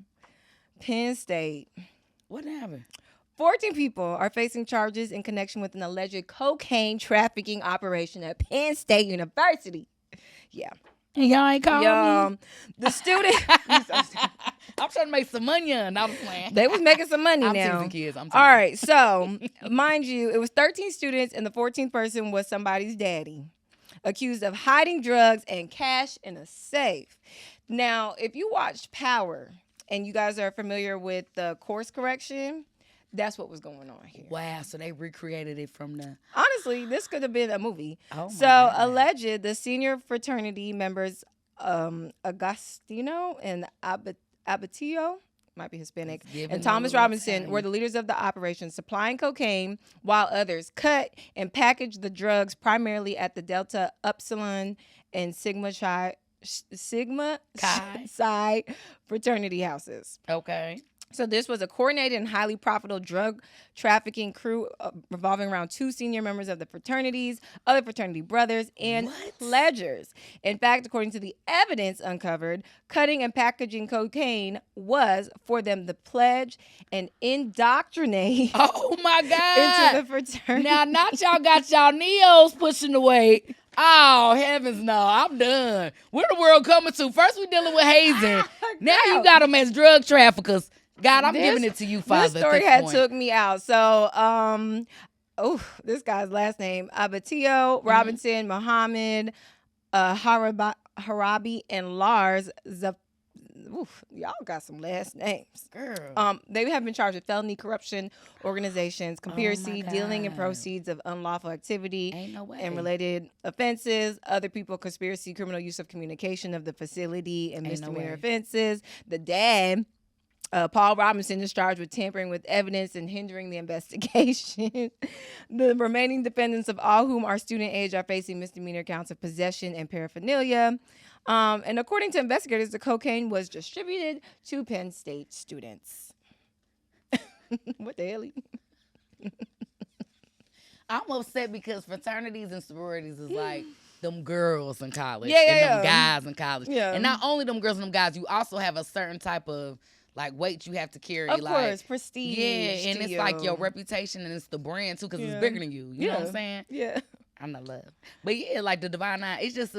Penn State. What happened? 14 people are facing charges in connection with an alleged cocaine trafficking operation at Penn State University. Yeah. Y'all ain't calling me. The student... I'm trying to make some money on. I was playing. They was making some money now. I'm teasing kids. All right, so mind you, it was 13 students, and the 14th person was somebody's daddy, accused of hiding drugs and cash in a safe. Now, if you watched Power, and you guys are familiar with the course correction, that's what was going on here. Wow, so they recreated it from the... Honestly, this could have been a movie. Oh, my God. Alleged, the senior fraternity members, Agostino and Abatillo, might be Hispanic, and Thomas Robinson were the leaders of the operation, supplying cocaine while others cut and packaged the drugs primarily at the Delta Upsilon and Sigma Psi fraternity houses. Okay. So this was a coordinated and highly profitable drug trafficking crew revolving around 2 senior members of the fraternities, other fraternity brothers, and pledgers. In fact, according to the evidence uncovered, cutting and packaging cocaine was for them to pledge and indoctrinate. Oh my God! Into the fraternity. Now, not y'all got y'all neos pushing the weight. Oh, heavens no, I'm done. Where the world coming to? First we dealing with hazing. Now you got them as drug traffickers. God, I'm giving it to you, Father. This story had took me out. So, this guy's last name, Abatillo, Robinson, Muhammad, Harabi, and Lars. Y'all got some last names. Girl. They have been charged with felony corruption, organizations, conspiracy, dealing in proceeds of unlawful activity, and related offenses. Other people, conspiracy, criminal use of communication of the facility, and misdemeanor offenses. The dad, Paul Robinson, is charged with tampering with evidence and hindering the investigation. The remaining defendants, of all whom are student age, are facing misdemeanor counts of possession and paraphernalia. And according to investigators, the cocaine was distributed to Penn State students. What the hell? I'm upset because fraternities and sororities is like them girls in college and them guys in college. Yeah. And not only them girls and them guys, you also have a certain type of Like, weight you have to carry. Of like, course, prestige. Yeah, and it's like your reputation and it's the brand, too, because it's bigger than you. You know what I'm saying? Yeah. I know love. But, yeah, like the Divine Nine, it's just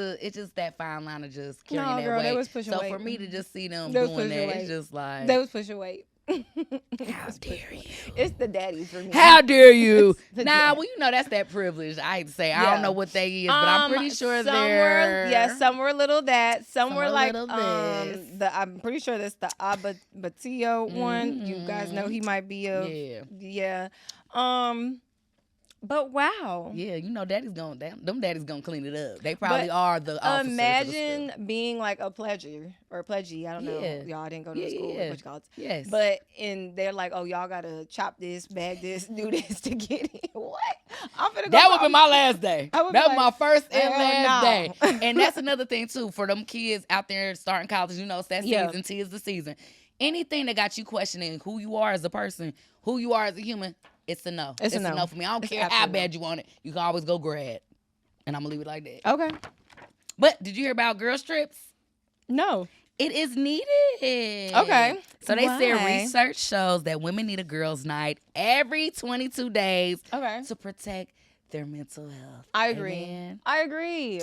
that fine line of just carrying that girl, weight. They was pushing weight. So, for me to just see them doing that, it's just like. They was pushing weight. How dare you? It's the daddies for me. How dare you? Well, you know that's that privilege. I hate to say. I don't know what they is, but I'm pretty sure they're. Some were little that. Some were like I'm pretty sure that's the Ababatio one. You guys know he might be a yeah. But wow. Yeah, you know them daddies gonna clean it up. They probably are the officers. Imagine being like a pledger or a pledgee. I don't know. Y'all didn't go to school. What you call it. Yes. But they're like, oh, y'all gotta chop this, bag this, do this to get it. What? I'm finna go. That would be my last day. That was my first and last day. And that's another thing too for them kids out there starting college. You know, it's that season. T is the season. Anything that got you questioning who you are as a person, who you are as a human. It's a no. It's a no for me. I don't care how bad you want it. You can always go grad. And I'm going to leave it like that. Okay. But did you hear about girl trips? No. It is needed. Okay. So they said research shows that women need a girls' night every 22 days to protect their mental health. I agree. Amen. I agree.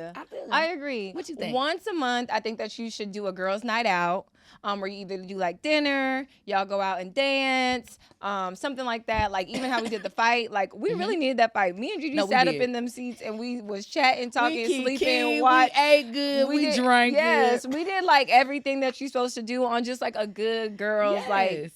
I agree. What you think? Once a month, I think that you should do a girls' night out. Where you either do like dinner, y'all go out and dance, something like that. Like even how we did the fight, like we really needed that fight. Me and Gigi sat up in them seats and we was chatting, talking, sleeping, watching. We ate good, we drank good. Yes, we did like everything that you're supposed to do on just like a good girls like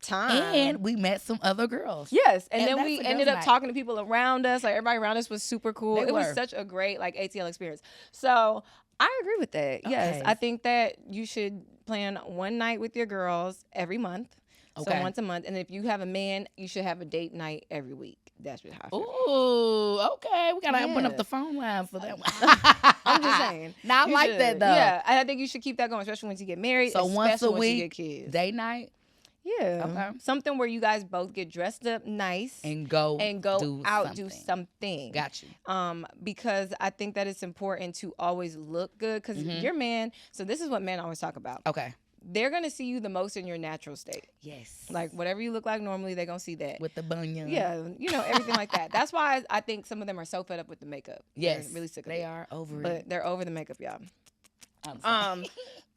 time. And we met some other girls. Yes, and then we ended up talking to people around us. Like everybody around us was super cool. It was such a great like ATL experience. So I agree with that. Okay. Yes, I think that you should plan one night with your girls every month. Okay. So once a month. And if you have a man, you should have a date night every week. That's what I feel. Ooh, okay. We got to open up the phone line for that one. I'm just saying. Now, I like that, though. Yeah, I think you should keep that going, especially once you get married. So once a week, you get kids. date night? Yeah. Okay. Something where you guys both get dressed up nice and go do something. Got you. Because I think that it's important to always look good because your man. So this is what men always talk about. Okay. They're gonna see you the most in your natural state. Yes. Like whatever you look like normally, they're gonna see that. With the bunion. Yeah, you know, everything like that. That's why I think some of them are so fed up with the makeup. Yes. They're really sick of it. They are over it. But they're over the makeup, y'all.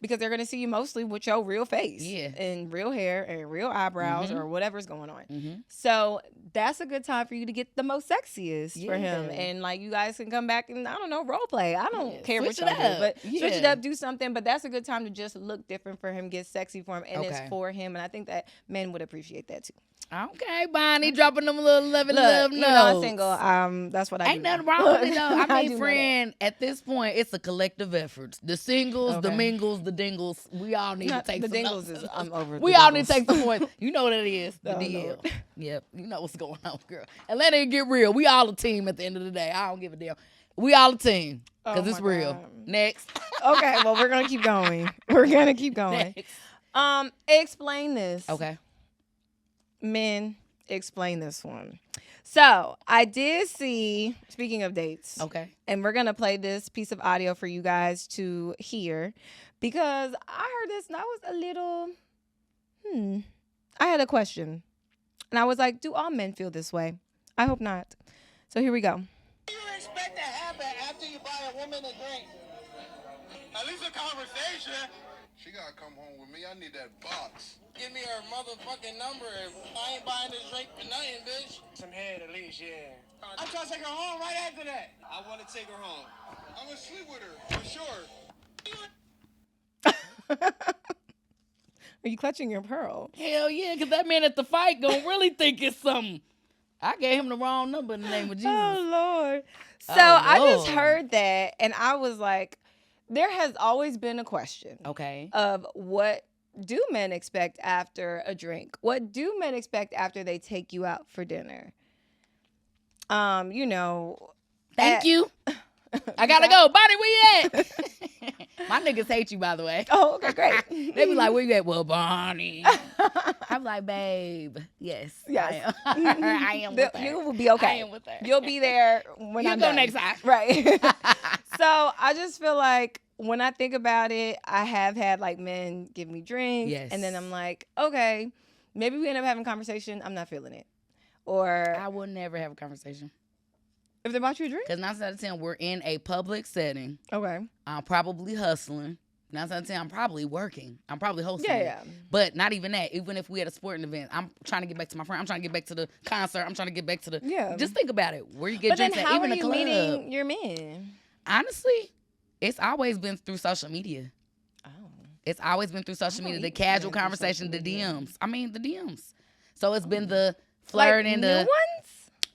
Because they're gonna see you mostly with your real face, and real hair and real eyebrows or whatever's going on. So that's a good time for you to get the most sexiest for him, and like you guys can come back and I don't know, role play. I don't care what y'all do, but switch it up, do something. But that's a good time to just look different for him, get sexy for him, and it's for him. And I think that men would appreciate that too. Okay, Bonnie, dropping them a little love notes. You know, I'm single. That's what I do. Ain't nothing wrong with it though. I mean, friend, at this point, it's a collective effort. The singles, the mingles, the dingles. We all need to take the some dingles. I'm over. We all need to take some points. You know what it is. The deal. Yep. You know what's going on, girl. And let it get real. We all a team at the end of the day. I don't give a damn. We all a team because it's real. Next. Okay. Well, we're gonna keep going. Next. Explain this. Okay. Men, explain this one. So I did see, speaking of dates. Okay. And we're going to play this piece of audio for you guys to hear because I heard this and I was a little, I had a question. And I was like, do all men feel this way? I hope not. So here we go. What do you expect to happen after you buy a woman a drink? At least a conversation. She gotta come home with me. I need that box. Give me her motherfucking number. I ain't buying this drink for nothing, bitch. Some head at least, yeah. I'm trying to take her home right after that. I want to take her home. I'm gonna sleep with her, for sure. Are you clutching your pearl? Hell yeah, because that man at the fight gonna really think it's something. I gave him the wrong number in the name of Jesus. Oh, Lord. So I just heard that, and I was like, there has always been a question. Okay. Of what do men expect after a drink? What do men expect after they take you out for dinner? You know. Thank you. I gotta go. Bonnie, where you at? My niggas hate you, by the way. Oh, okay, great. They be like, where you at? Well, Bonnie. I'm like, babe, yes. Yes. I am. I am with her. You will be okay. I am with her. You'll be there when You'll I'm go done. next time. Right. So I just feel like when I think about it, I have had like men give me drinks. Yes. And then I'm like, okay, maybe we end up having a conversation. I'm not feeling it. Or I will never have a conversation. if they bought you a drink? Because 9 out of 10, we're in a public setting. Okay. I'm probably hustling. 9 out of 10, I'm probably working. I'm probably hosting. Yeah. But not even that. Even if we had a sporting event, I'm trying to get back to my friend. I'm trying to get back to the concert. I'm trying to get back to the. Yeah. Just think about it. Where you get But then drinks at, how even are the you club. meeting your men? Honestly, it's always been through social media. Oh. It's always been through social media. The even casual been through conversation, social the media. DMs. I mean, the DMs. So it's been the flirting, Like new ones?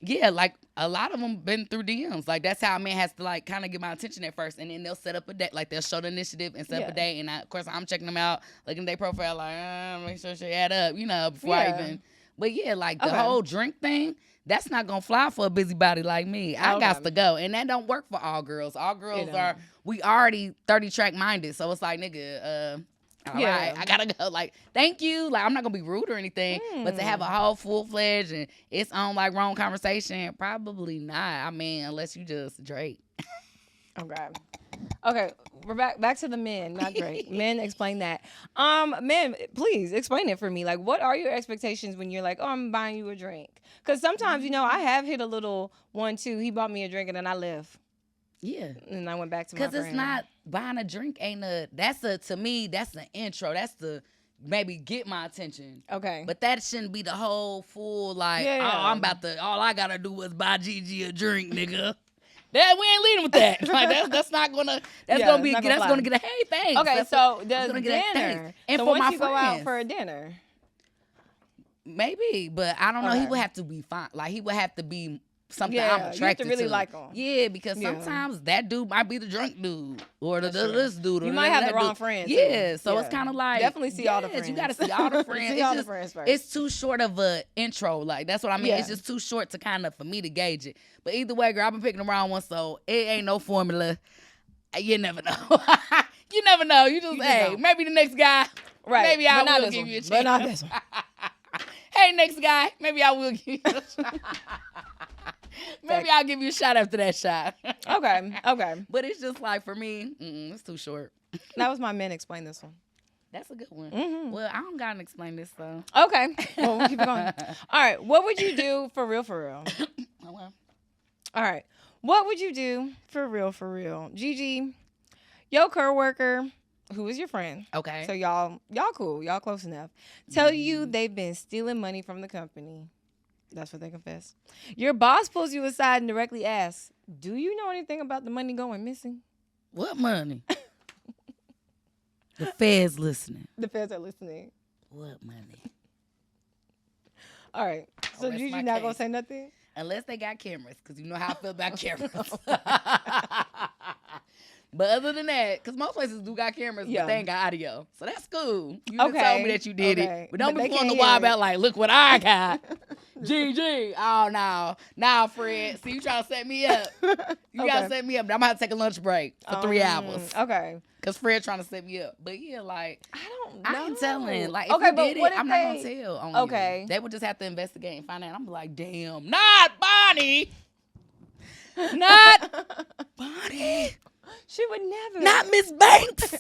Yeah, like a lot of them been through DMs. Like that's how a man has to like kind of get my attention at first, and then they'll set up a date. Like they'll show the initiative and set up a date, and of course I'm checking them out, looking at their profile, like make sure she add up, before I even. But yeah, like the whole drink thing, that's not gonna fly for a busybody like me. I got to go, and that don't work for all girls. All girls we already 30-track minded, so it's like nigga. All right, I gotta go. Like, thank you. Like, I'm not gonna be rude or anything, but to have a whole full-fledged and it's on like wrong conversation, probably not. I mean, unless you just Drake. Okay, we're back to the men, not Drake. Men, explain that. Men, please explain it for me. Like, what are your expectations when you're like, oh, I'm buying you a drink? Because sometimes, I have hit a little 1-2. He bought me a drink and then I left. Yeah. And I went back to my friend. Because it's not, buying a drink to me, that's the intro. That's the maybe get my attention. Okay. But that shouldn't be the whole full, like, all I gotta do is buy Gigi a drink, nigga. That we ain't leading with that. Like that's not gonna gonna get a hey thanks. Okay, so does dinner. And so for once my you friends, go out for a dinner. Maybe, but I don't know. He would have to be fine. Like he would have to be something I'm attracted to. You have to really like him. Yeah, because sometimes that dude might be the drunk dude or this dude. Or you might have the wrong dude. friends. Yeah, so it's kind of like definitely see all the friends. You got to see all the friends. See all the friends first. It's too short of a intro. Like that's what I mean. It's just too short to kind of for me to gauge it. But either way, girl, I've been picking the wrong one, so it ain't no formula. You never know. You never know. You just maybe the next guy. Right. Maybe I will give you a chance. But not this one. Hey, next guy. Maybe I will give you a shot. Maybe I'll give you a shot after that shot. Okay. But it's just like, for me, it's too short. That was my men explain this one. That's a good one. Mm-hmm. Well, I don't gotta explain this, though. Okay. Well, we'll keep it going. All right. What would you do for real, for real? Oh, well. All right. What would you do for real, for real? Gigi, your coworker, who is your friend. Okay. So y'all cool. Y'all close enough. Tell you they've been stealing money from the company. That's what they confess. Your boss pulls you aside and directly asks, do you know anything about the money going missing? What money? The feds listening. The feds are listening. What money? All right. So Gigi not going to say nothing? Unless they got cameras, because you know how I feel about cameras. But other than that, because most places do got cameras, but they ain't got audio. So that's cool. You just told me that you did it. But don't be pulling the wire about like, look what I got. GG. Oh, no. Nah, Fred. See, you trying to set me up. You got to set me up. I'm going to have to take a lunch break for 3 hours. Okay. Because Fred trying to set me up. But yeah, like, I don't know. I ain't telling. Like, if you did it, I'm not going to tell on you. They would just have to investigate and find out. I'm like, damn, not Bonnie. Not Bonnie. She would never. Not Miss Banks.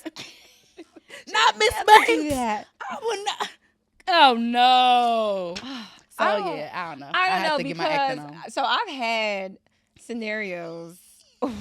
Not Miss Banks. Do that. I would not. Oh, no. So, I don't know. I don't know to get my acting on. So I've had scenarios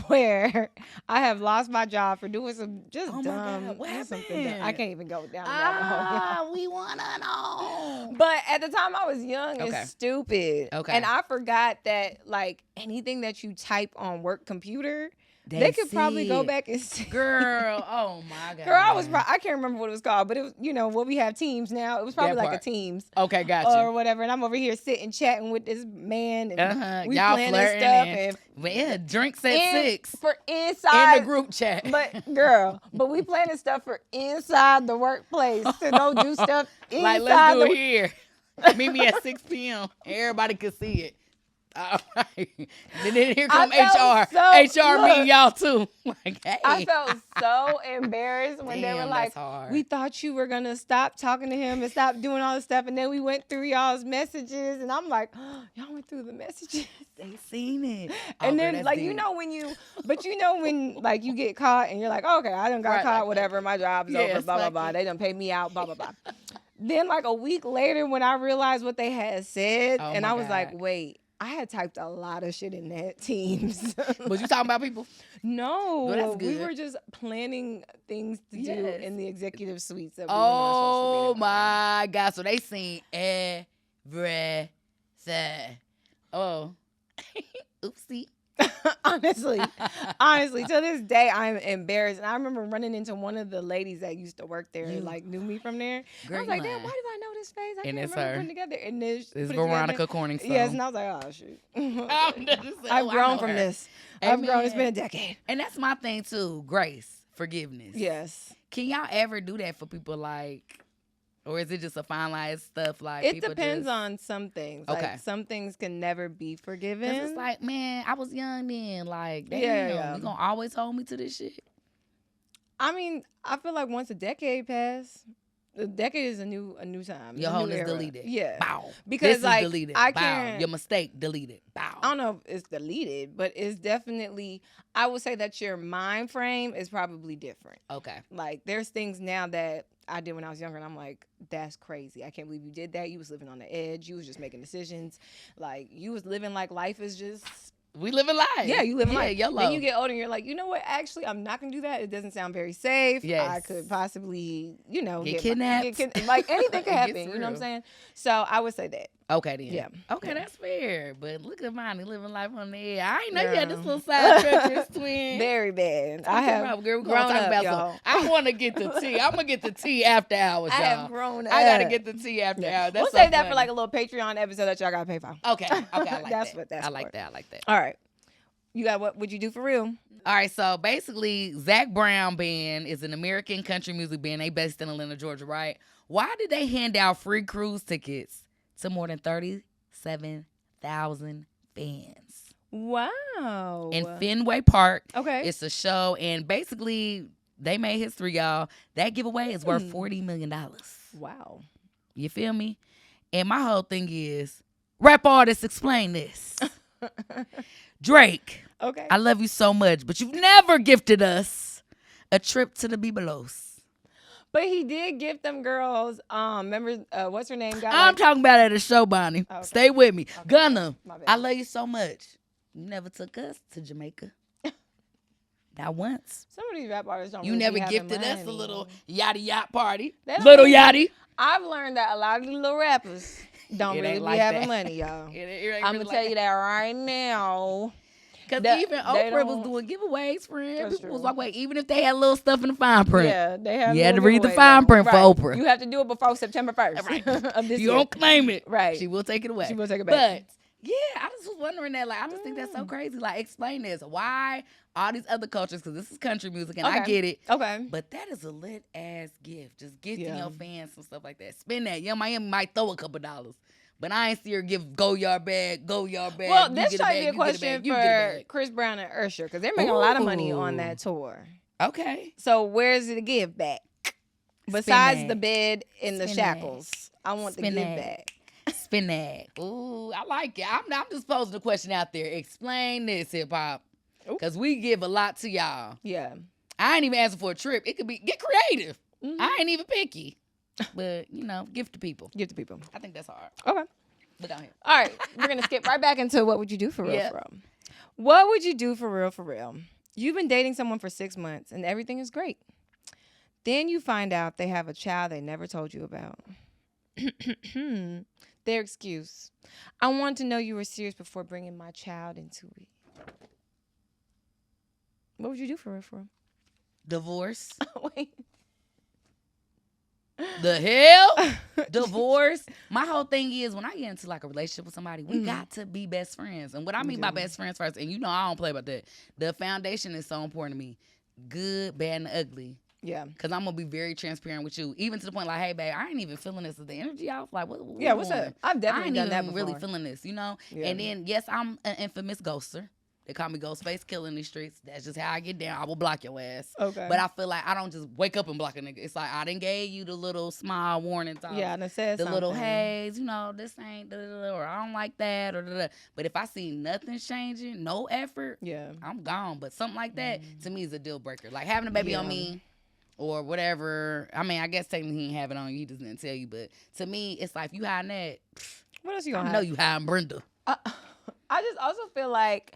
where I have lost my job for doing some dumb. God, what happened? I can't even go down that hole. We want to know. But at the time I was young and stupid. Okay. And I forgot that like anything that you type on work computer, they could probably go back and see. Girl, oh my God. Girl, I can't remember what it was called, but it was, what we have Teams now. It was probably like a Teams. Okay, gotcha. Or whatever. And I'm over here sitting, chatting with this man. And we y'all planning flirting stuff. Drinks at 6. For inside. In the group chat. But we planning stuff for inside the workplace to go do stuff inside like, let's do it here. Meet me at 6 p.m. Everybody can see it. All right. Then here come I HR. HR meeting y'all too. Like, hey. I felt so embarrassed when they were like, we thought you were going to stop talking to him and stop doing all this stuff. And then we went through y'all's messages. And I'm like, oh, y'all went through the messages. They seen it. And then, like, you know when like, you get caught and you're like, oh, okay, I done got caught, whatever, my job's over, blah, blah, blah. They done paid me out, blah, blah, blah. Then, like, a week later when I realized what they had said, and I was like, wait. I had typed a lot of shit in that Teams. Was you talking about people? No, well, that's good. We were just planning things to do in the executive suites. That we oh were not supposed to be my God! So they seen everything. Oh, oopsie. honestly, to this day, I'm embarrassed. And I remember running into one of the ladies that used to work there, like knew me from there. I was like, damn, why do I know this face? I can't remember putting together. And it's Veronica Corningstone. Yes, and I was like, oh shoot, I've grown from this. I've grown. It's been a decade. And that's my thing too. Grace, forgiveness. Yes. Can y'all ever do that for people like? Or is it just a fine line stuff? Like it depends on some things. Okay. Like some things can never be forgiven. It's like, man, I was young then. Like, damn, you gonna always hold me to this shit? I mean, I feel like once a decade passed, a decade is a new time. Your home is deleted. Yeah. Bow. Because this like is deleted. I Bow. can't. Your mistake deleted. Bow. I don't know if it's deleted, but it's definitely. I would say that your mind frame is probably different. Okay. Like there's things now that I did when I was younger, and I'm like, that's crazy. I can't believe you did that. You was living on the edge. You was just making decisions. Like you was living like life is just. We living life. Yeah, you living life. YOLO. Then you get older and you're like, you know what? Actually, I'm not gonna do that. It doesn't sound very safe. Yes. I could possibly, get kidnapped. Like anything could happen. You know what I'm saying? So I would say that. Okay then. Yeah. Okay, yeah. That's fair. But look at mine, living life on the edge. I ain't know you had this little side treacherous twin. Very bad. I have girl, we're gonna talk about y'all. I want to get the tea. I'm gonna get the tea after hours, y'all. I have grown up. I gotta get the tea after hours. That's we'll save that for like a little Patreon episode that y'all gotta pay for. Okay. I like that. That's what that's I like for. that. I like that. All right. You got what would you do for real? All right, so basically, Zac Brown Band is an American country music band. They based in Atlanta, Georgia, right? Why did they hand out free cruise tickets to more than 37,000 fans? Wow. In Fenway Park. Okay. It's a show, and basically, they made history, y'all. That giveaway is worth $40 million. Wow. You feel me? And my whole thing is, rap artists, explain this. Drake. Okay. I love you so much, but you've never gifted us a trip to the Bibelos. But he did gift them girls. Remember what's her name? I'm talking about at a show, Bonnie. Okay. Stay with me. Okay. Gunna, My bad. I love you so much. You never took us to Jamaica. Not once. Some of these rap artists don't. You really never be having gifted us money. a little yachty yacht party. Little yachty. I've learned that a lot of these little rappers don't It really ain't be like having that. money, y'all. I'm I'm gonna tell you that right now. Because even they Oprah was don't- doing giveaways, friend. That's People was true. like, wait, even if they had little stuff in the fine print. Yeah, they have. You had to little read the giveaways fine now. print for Right. Oprah. You have to do it before September 1st Right. of this You year. don't claim it. Right. She will take it away. She will take it back. But yeah, I just was wondering that. Like, I just think that's so crazy. Like, explain this. Why all these other cultures? Because this is country music, and I get it. Okay. But that is a lit ass gift. Just gifting Yeah. your fans some stuff like that. Spend that. Young Miami might throw a couple dollars. But I ain't see her give go yard bag. Well, You this get might bag, be a you get question bag, you get a for bag. Chris Brown and Usher because they're making a lot of money on Ooh. that tour. Okay. So where's the give back? Besides that. the bed and the Spin that. shackles, I want Spin the give that. back. Spin that. Ooh, I like it. I'm just posing the question out there. Explain this, hip hop. Because we give a lot to y'all. Yeah. I ain't even asking for a trip. It could be, get creative. Mhm. I ain't even picky. But, gift to people. Give to people. I think that's hard. Okay. Look down here. All right. We're going to skip right back into what would you do for real, Yeah. for real. What would you do for real, for real? You've been dating someone for 6 months and everything is great. Then you find out they have a child they never told you about. Their excuse. I wanted to know you were serious before bringing my child into it. What would you do for real, for real? Divorce. Wait. The hell? Divorce. My whole thing is when I get into like a relationship with somebody, we got to be best friends. And what I mean by best friends first, and I don't play about that. The foundation is so important to me. Good, bad, and ugly. Yeah. Because I'm going to be very transparent with you. Even to the point like, hey, babe, I ain't even feeling this. Is the energy off? Like, what what's up? I've definitely done that before. I ain't even really feeling this, you know? Yeah. And then, yes, I'm an infamous ghoster. They call me Ghostface Killer in these streets. That's just how I get down. I will block your ass. Okay. But I feel like I don't just wake up and block a nigga. It's like I done gave you the little small warning talk. Yeah, and said the something. little haze, you know, this ain't or I don't like that or da-da. But if I see nothing changing, no effort, I'm gone. But something like that to me is a deal breaker. Like having a baby on me or whatever. I mean, I guess technically he ain't have it on you. He just didn't tell you. But to me, it's like if you hiding that, what else you gonna I know you hiding Brenda. I just also feel like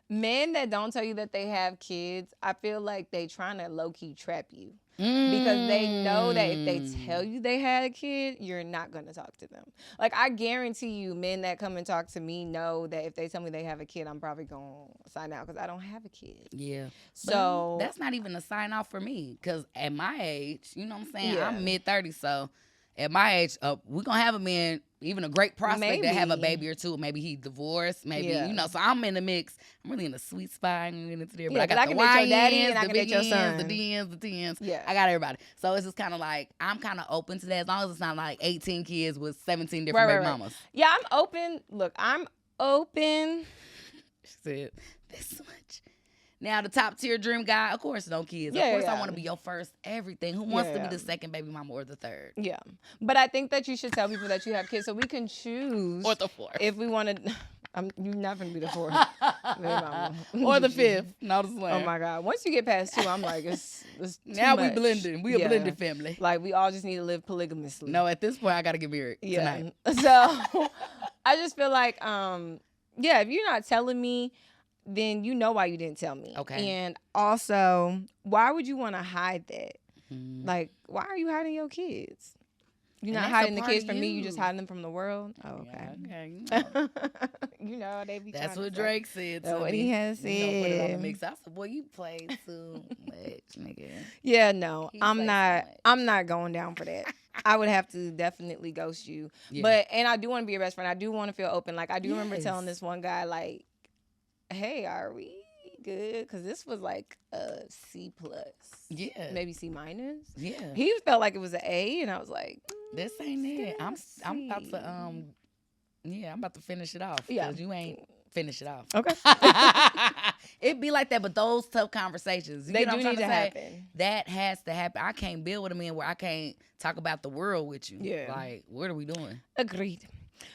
men that don't tell you that they have kids, I feel like they trying to low-key trap you. Because they know that if they tell you they had a kid, you're not going to talk to them. Like, I guarantee you, men that come and talk to me know that if they tell me they have a kid, I'm probably going to sign out because I don't have a kid. Yeah. So but that's not even a sign off for me because at my age, you know what I'm saying? Yeah. I'm mid-30s, so at my age, we're going to have a man, even a great prospect that have a baby or two. Maybe he divorced, maybe, you know. So I'm in the mix. I'm really in the sweet spot. I ain't get into there. But I got the YNs, daddy, and I can date your son. The DNs, the TNs. Yeah. I got everybody. So it's just kind of like, I'm kind of open to that as long as it's not like 18 kids with 17 different baby mamas. Yeah, I'm open. Look, I'm open. She said, this much. Now, the top tier dream guy, of course, no kids. Of course, I want to be your first everything. Who wants to be the second baby mama or the third? Yeah. But I think that you should tell people that you have kids so we can choose. Or the fourth. If we want to. You're not going to be the fourth. Baby mama. Or the fifth. No, the slam. Oh, my God. Once you get past 2, I'm like, it's now much. We blending. We a blended family. Like, we all just need to live polygamously. No, at this point, I got to get married tonight. So, I just feel like, if you're not telling me, then you know why you didn't tell me. Okay. And also, why would you want to hide that? Like, why are you hiding your kids? You're not hiding the kids from me. You just hiding them from the world. Oh, okay. Yeah, okay. You know they be. That's what Drake said. That's what he has said. You know, put it on the mix. I said, "Boy, you played too much, nigga." Yeah, no, I'm not going down for that. I would have to definitely ghost you. Yeah. And I do want to be your best friend. I do want to feel open. Like I do remember telling this one guy, like, "Hey, are we good?" Because this was like a C+. Yeah. Maybe C-. Yeah. He felt like it was an A, and I was like, "This ain't it." I'm about to I'm about to finish it off. Yeah. Because you ain't finish it off. Okay. It'd be like that, but those tough conversations, they do need to happen. That has to happen. I can't build with a man where I can't talk about the world with you. Yeah. Like, what are we doing? Agreed.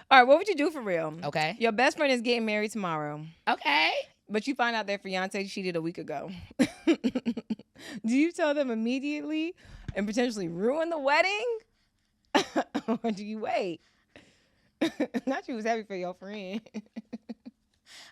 All right, what would you do for real? Okay. Your best friend is getting married tomorrow. Okay. But you find out their fiance cheated a week ago. Do you tell them immediately and potentially ruin the wedding? Or do you wait? Not you was happy for your friend.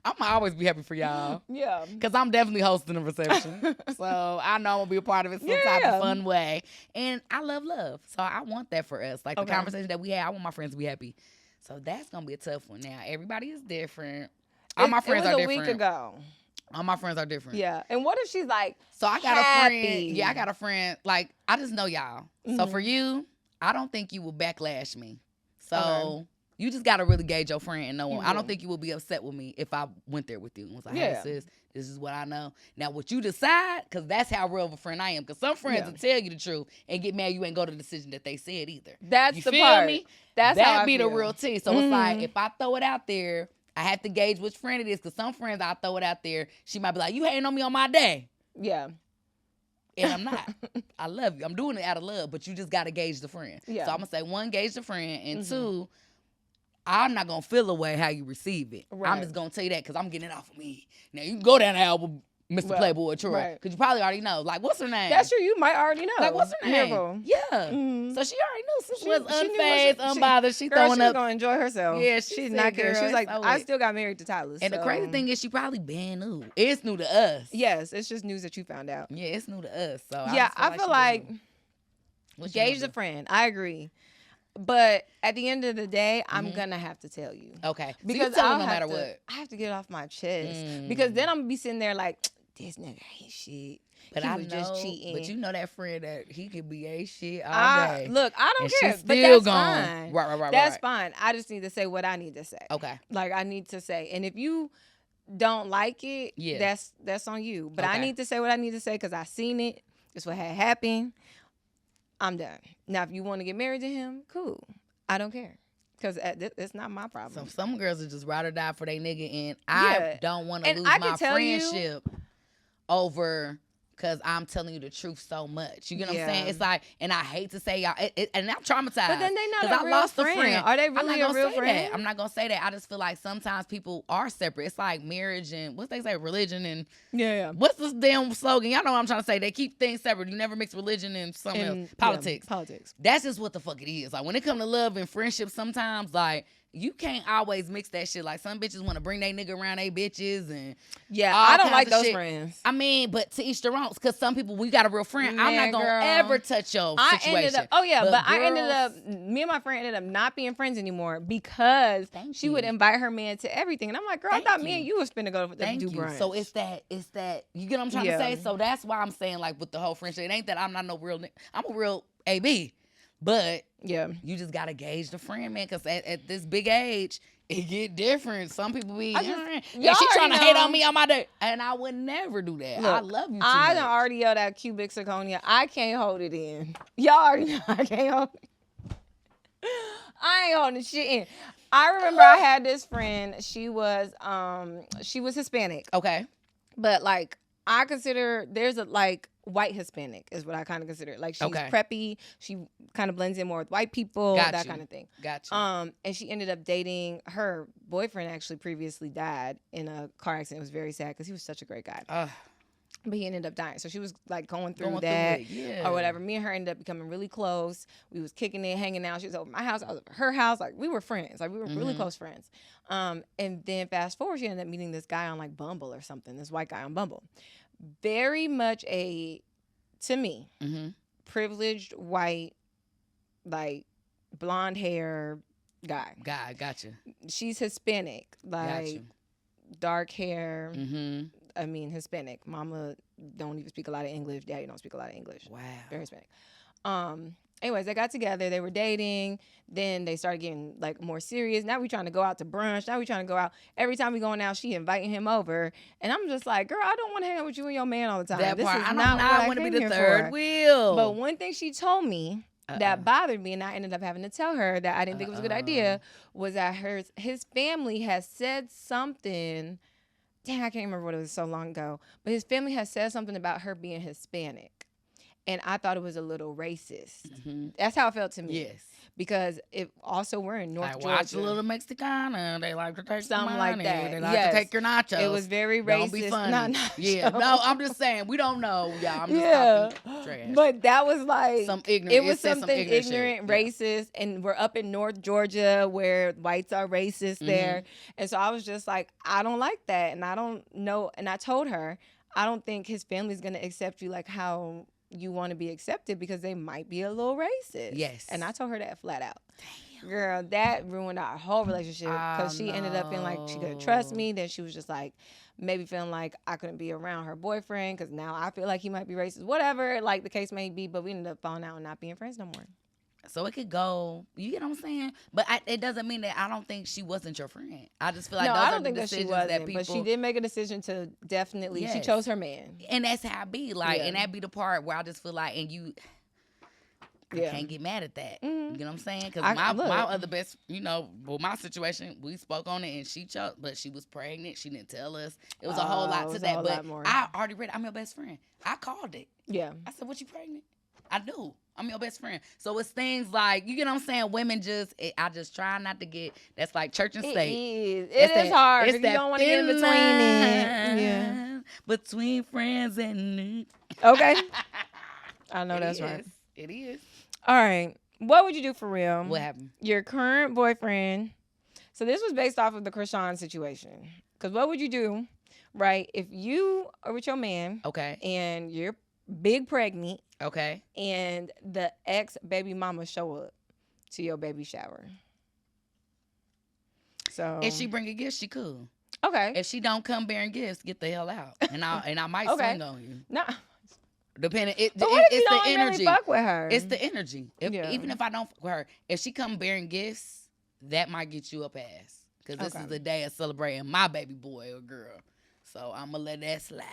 I'm going to always be happy for y'all. Yeah. Because I'm definitely hosting a reception. So I know I'm going to be a part of it some type of fun way. And I love. So I want that for us. Like the conversation that we had, I want my friends to be happy. So that's going to be a tough one. Now, everybody is different. All my friends are different. It was a week ago. All my friends are different. Yeah. And what if she's like, so I got a friend. Yeah, I got a friend. Like, I just know y'all. So for you, I don't think you will backlash me. So you just got to really gauge your friend and know him. I don't think you will be upset with me if I went there with you and was like, hey, sis, this is what I know. Now, what you decide, because that's how real of a friend I am. Because some friends will tell you the truth and get mad you ain't go to the decision that they said either. That's you the feel part. Me? That's that how I be feel. The real tea. So it's like, if I throw it out there, I have to gauge which friend it is. Because some friends, I throw it out there, she might be like, you hating on me on my day. Yeah. And I'm not. I love you. I'm doing it out of love, but you just got to gauge the friend. Yeah. So I'm going to say, 1, gauge the friend, and 2, I'm not going to feel away how you receive it. Right. I'm just going to tell you that because I'm getting it off of me. Now, you can go down the album, Mr. Playboy Troy, because you probably already know. Like, what's her name? That's true. You might already know. Like, what's her name? Miracle. Yeah. So she already knew. So she was unfazed, unbothered. She girl, throwing she was up. going to enjoy herself. Yeah, she did not care. She was like, I still got married to Tyler. And the crazy thing is she probably been new. It's new to us. Yes, it's just news that you found out. Yeah, it's new to us. So I feel like gauge the friend. I agree. But at the end of the day, I'm going to have to tell you. Okay. Because so no matter what. I have to get it off my chest. Because then I'm going to be sitting there like, this nigga ain't shit. But he I was know, just cheating. But you know that friend that he could be a shit all day. Look, I don't care. She's but still that's gone. Fine. Right. That's fine. I just need to say what I need to say. Okay. Like I need to say. And if you don't like it, that's on you. But I need to say what I need to say because I seen it. This what had happened. I'm done. Now, if you want to get married to him, cool. I don't care. Because it's not my problem. So some girls are just ride or die for their nigga, and I don't want to lose my friendship over because I'm telling you the truth so much. You get what I'm saying? It's like, and I hate to say y'all, and I'm traumatized. But then they not a real friend. Are they really a real friend? I'm not going to say that. I just feel like sometimes people are separate. It's like marriage and, what they say, religion and, what's this damn slogan? Y'all know what I'm trying to say. They keep things separate. You never mix religion and something else. Politics. Yeah, politics. That's just what the fuck it is. Like, when it comes to love and friendship, sometimes, like, you can't always mix that shit. Like, some bitches want to bring their nigga around they bitches and I don't like those friends. I mean, but to each their own. Because some people, we got a real friend. I'm not gonna ever touch your situation. Me and my friend ended up not being friends anymore because she would invite her man to everything, and I'm like, girl, I thought me and you was finna go to do brunch. So it's that. You get what I'm trying to say? So that's why I'm saying, like, with the whole friendship, it ain't that I'm not no real. I'm a real AB. But you just gotta gauge the friend, man, because at this big age, it get different. Some people be, she trying to hate on me on my day, and I would never do that. Look, I love you too I much. done already yelled out cubic zirconia. I can't hold it in. Y'all already know I can't hold it. I ain't holding shit in. I remember I had this friend. She was Hispanic. Okay. But like I consider there's a like white Hispanic is what I kind of consider. Like she's preppy. She kind of blends in more with white people, that kind of thing. Gotcha. And she ended up dating her boyfriend. Actually, previously died in a car accident. It was very sad because he was such a great guy. But he ended up dying. So she was like going through that or whatever. Me and her ended up becoming really close. We was kicking it, hanging out. She was over my house. I was over her house. Like we were friends. Like we were really close friends. And then fast forward, she ended up meeting this guy on like Bumble or something. This white guy on Bumble. Very much to me, privileged white, like blonde hair guy. Gotcha. She's Hispanic, like dark hair. I mean, Hispanic. Mama don't even speak a lot of English. Daddy don't speak a lot of English. Wow. Very Hispanic. Anyways, they got together. They were dating. Then they started getting like more serious. Now we trying to go out to brunch. Now we trying to go out. Every time we going out, she inviting him over. And I'm just like, girl, I don't want to hang out with you and your man all the time. This is not what I want to be the third wheel. But one thing she told me that bothered me, and I ended up having to tell her that I didn't think it was a good idea, was that his family has said something. Dang, I can't remember what it was so long ago. But his family has said something about her being Hispanic. And I thought it was a little racist. That's how it felt to me. Yes. Because we're in North Georgia. Watch a little Mexicana. They like to take something money. Like that. They like to take your nachos. It was very racist. Don't be funny. No, I'm just saying. We don't know, y'all. I'm just talking trash. But that was like some ignorant. It was something ignorant, racist, and we're up in North Georgia where whites are racist there. And so I was just like, I don't like that, and I don't know. And I told her, I don't think his family's gonna accept you like how you want to be accepted because they might be a little racist. Yes. And I told her that flat out. Damn. Girl, that ruined our whole relationship because she ended up feeling like she couldn't trust me. Then she was just like maybe feeling like I couldn't be around her boyfriend because now I feel like he might be racist. Whatever, like the case may be, but we ended up falling out and not being friends no more. So it could go, you get what I'm saying? But it doesn't mean that I don't think she wasn't your friend. I just feel like I don't think that she wasn't, but she did make a decision to definitely, she chose her man. And that's how I be, like, and that be the part where I just feel like, and you, I can't get mad at that. You know what I'm saying? Because my other best, my situation, we spoke on it and she chose, but she was pregnant. She didn't tell us. It was a whole lot to that. But I already read, I'm your best friend. I called it. Yeah. I said, what, you pregnant? I do. I'm your best friend. So it's things like, you get what I'm saying? Women I just try not to get, that's like church and state. It is hard. You don't want to get in between it. Yeah. Between friends and... Okay. I know that's right. It is. All right. What would you do for real? What happened? Your current boyfriend. So this was based off of the Krishan situation. Because what would you do, right, if you are with your man. Okay. And you're big pregnant. Okay. And the ex-baby mama show up to your baby shower. So if she bring a gift, she cool. Okay. If she don't come bearing gifts, get the hell out. And I might swing on you. No. Depending, but what if you it's don't the energy. Really fuck with her? It's the energy. Even if I don't fuck with her, if she come bearing gifts, that might get you a pass. Because this is the day of celebrating my baby boy or girl. So I'm going to let that slide.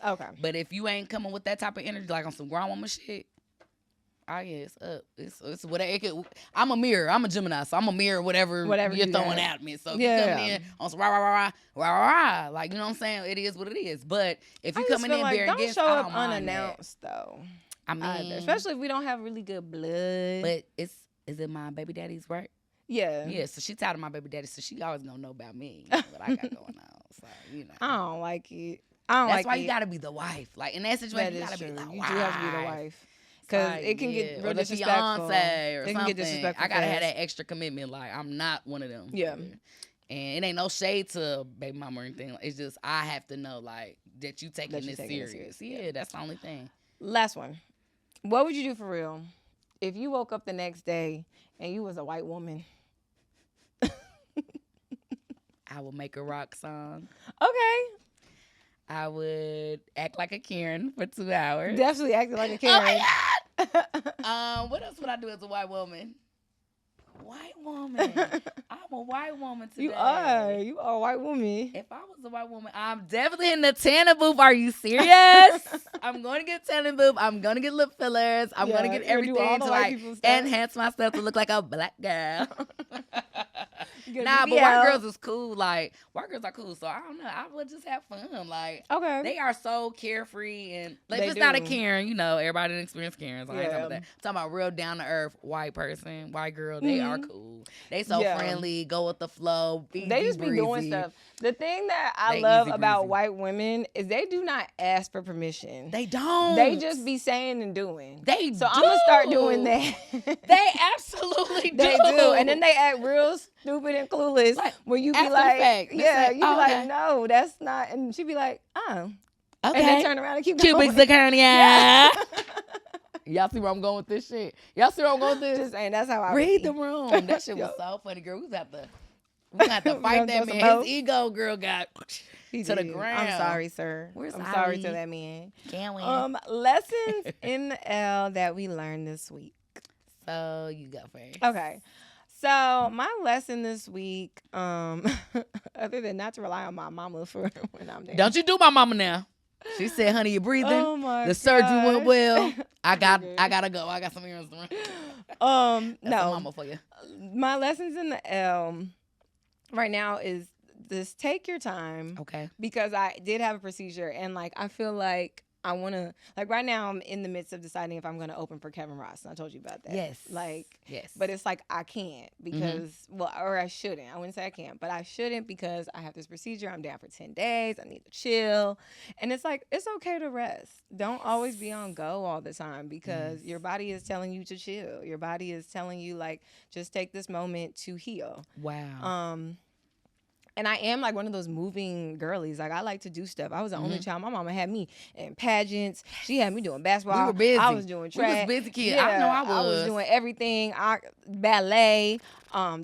Okay. But if you ain't coming with that type of energy, like on some grown woman shit, oh, yeah, it's up. It's whatever. I'm a mirror. I'm a Gemini, so I'm a mirror whatever you're throwing at me. So if you come in on some rah, like, you know what I'm saying? It is what it is. But if you coming in bearing gifts, don't show I up don't mind unannounced, though. I mean, especially if we don't have really good blood. But is it my baby daddy's work? Yeah. Yeah, so she tired of my baby daddy, so she always gonna know about me, what I got going on. So, you know. I don't like it. That's why you gotta be the wife. Like, in that situation, you gotta be the wife. You do have to be the wife. Because it can get real disrespectful. Fiance or it something. Can get disrespectful. I gotta have that extra commitment. Like, I'm not one of them. Yeah. And it ain't no shade to baby mama or anything. It's just I have to know, like, that you taking this serious. Yeah, that's the only thing. Last one. What would you do for real if you woke up the next day and you was a white woman? I would make a rock song. Okay. I would act like a Karen for 2 hours. Definitely acting like a Karen. Oh my God. What else would I do as a white woman? White woman. I'm a white woman today. You are a white woman. If I was a white woman, I'm definitely in the tanning booth. Are you serious? I'm going to get tanning booth. I'm going to get lip fillers. I'm going to get everything to like enhance myself to look like a black girl. Nah, but white girls is cool. Like, white girls are cool. So I don't know. I would just have fun. Like, okay, they are so carefree and like if it's not a Karen, you know, everybody didn't experience Karens. I ain't talking about that. I'm talking about real down to earth white person, white girl. They are cool. They so friendly, go with the flow. They just be doing stuff. The thing that I love about white women is they do not ask for permission. They don't. They just be saying and doing. They so I'm gonna start doing that. They absolutely do. They do, and then they act real stupid and clueless. Like, when you be like, yeah, you be like, no, that's not, and she be like, oh, okay, and then turn around and keep going. Cubic zirconia. Y'all see where I'm going with this shit? Y'all see where I'm going with this? Just saying, that's how I read the room. That shit was so funny, girl. We got to fight that man. His ego, girl, got to the ground. I'm sorry, sir. I'm sorry to that man. Can't win. Lessons in the L that we learned this week. So you go first. Okay. So my lesson this week, other than not to rely on my mama for when I'm there. Don't you do my mama now. She said, honey, you're breathing. Oh my the surgery went well. I gotta go. I got some errands to run. No. Mama for you. My lessons in the L right now is just take your time. Okay. Because I did have a procedure and like I feel like I want to, like right now I'm in the midst of deciding if I'm going to open for Kevin Ross. And I told you about that. Yes. Yes. But it's like I can't because, or I shouldn't. I wouldn't say I can't, but I shouldn't because I have this procedure. I'm down for 10 days. I need to chill. And it's like, it's okay to rest. Don't always be on go all the time because your body is telling you to chill. Your body is telling you like, just take this moment to heal. Wow. And I am like one of those moving girlies. Like I like to do stuff. I was the only child. My mama had me in pageants. She had me doing basketball. We were busy. I was doing track. We was busy kids. Yeah, I know I was. I was doing everything. Ballet,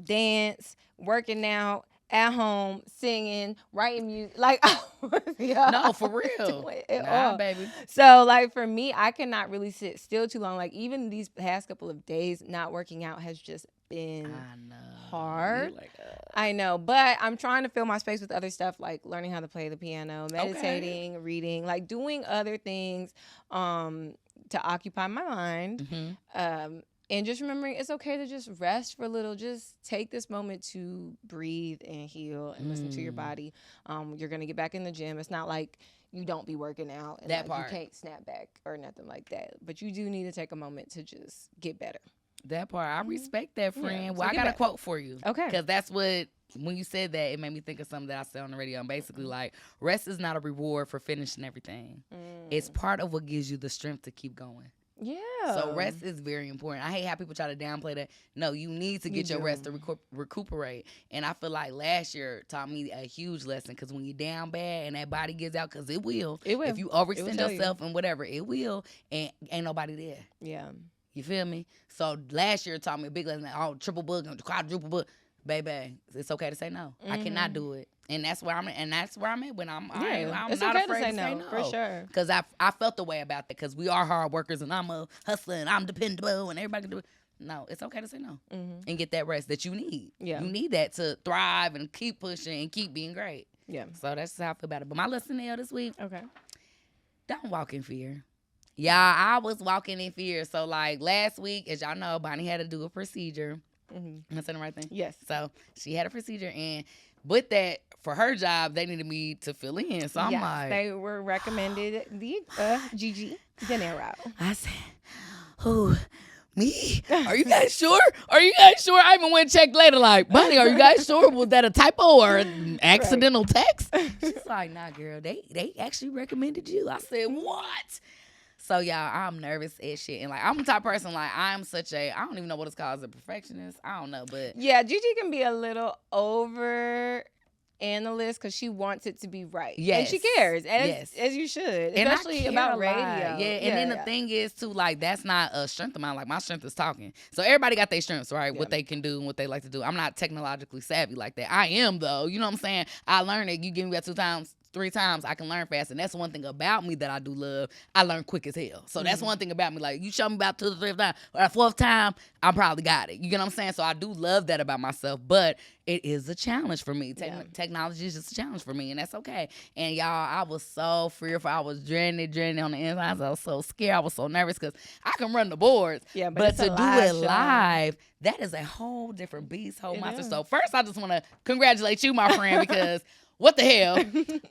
dance, working out, at home, singing, writing music. Like no, for real. Nah, baby. So like for me, I cannot really sit still too long. Like even these past couple of days, not working out has just been hard. I know, but I'm trying to fill my space with other stuff like learning how to play the piano, meditating, reading, like doing other things to occupy my mind. And just remembering it's okay to just rest for a little. Just take this moment to breathe and heal and listen to your body. You're going to get back in the gym. It's not like you don't be working out and that like part. You can't snap back or nothing like that. But you do need to take a moment to just get better. That part. I respect that, friend. Yeah, well, I got a quote for you. Okay. Because that's what, when you said that, it made me think of something that I said on the radio. I'm basically like, rest is not a reward for finishing everything. It's part of what gives you the strength to keep going. Yeah. So rest is very important. I hate how people try to downplay that. No, you need to get your rest to recuperate. And I feel like last year taught me a huge lesson because when you're down bad and that body gives out, because it will. If you overextend yourself and whatever, it will. And ain't nobody there. Yeah. You feel me? So last year taught me a big lesson. Oh, triple book and quadruple book. Baby, it's okay to say no. I cannot do it. And that's where I'm at. And that's where I'm at when I'm it's not okay afraid to say no. For sure. Because I felt the way about that because we are hard workers and I'm a hustler and I'm dependable and everybody can do it. No, it's okay to say no and get that rest that you need. Yeah. You need that to thrive and keep pushing and keep being great. Yeah. So that's just how I feel about it. But my lesson this week, Okay. don't walk in fear. Y'all, I was walking in fear. So, like, last week, as y'all know, Bonnie had to do a procedure. Am I saying the right thing? Yes. So, she had a procedure, and with that, for her job, they needed me to fill in. So, I'm like... they were recommended the Jigi Deniro. I said, who... Me? Are you guys sure? Are you guys sure? I even went and checked later, like, Bonnie, are you guys sure? Was that a typo or an accidental text? She's like, nah, girl, they actually recommended you. I said, what? So, y'all, I'm nervous as shit. And, like, I'm the type of person, like, I don't even know what it's called as a perfectionist. I don't know, but. Yeah, Gigi can be a little over analyst because she wants it to be right. Yes. And she cares, as you should, especially about radio. Yeah, and then the thing is, too, like, that's not a strength of mine. Like, my strength is talking. So everybody got their strengths, right? Yeah. What they can do and what they like to do. I'm not technologically savvy like that. I am, though. You know what I'm saying? I learned it. You give me that 2 times. 3 times, I can learn fast. And that's one thing about me that I do love. I learn quick as hell. So that's one thing about me. Like, you show me about 2 to 3 times, or the 4th time, I probably got it. You get what I'm saying? So I do love that about myself. But it is a challenge for me. Technology is just a challenge for me, and that's okay. And y'all, I was so fearful. I was dreading on the inside. I was so scared. I was so nervous because I can run the boards. Yeah, but to do it live, that is a whole different beast, whole monster. So first, I just want to congratulate you, my friend, because what the hell?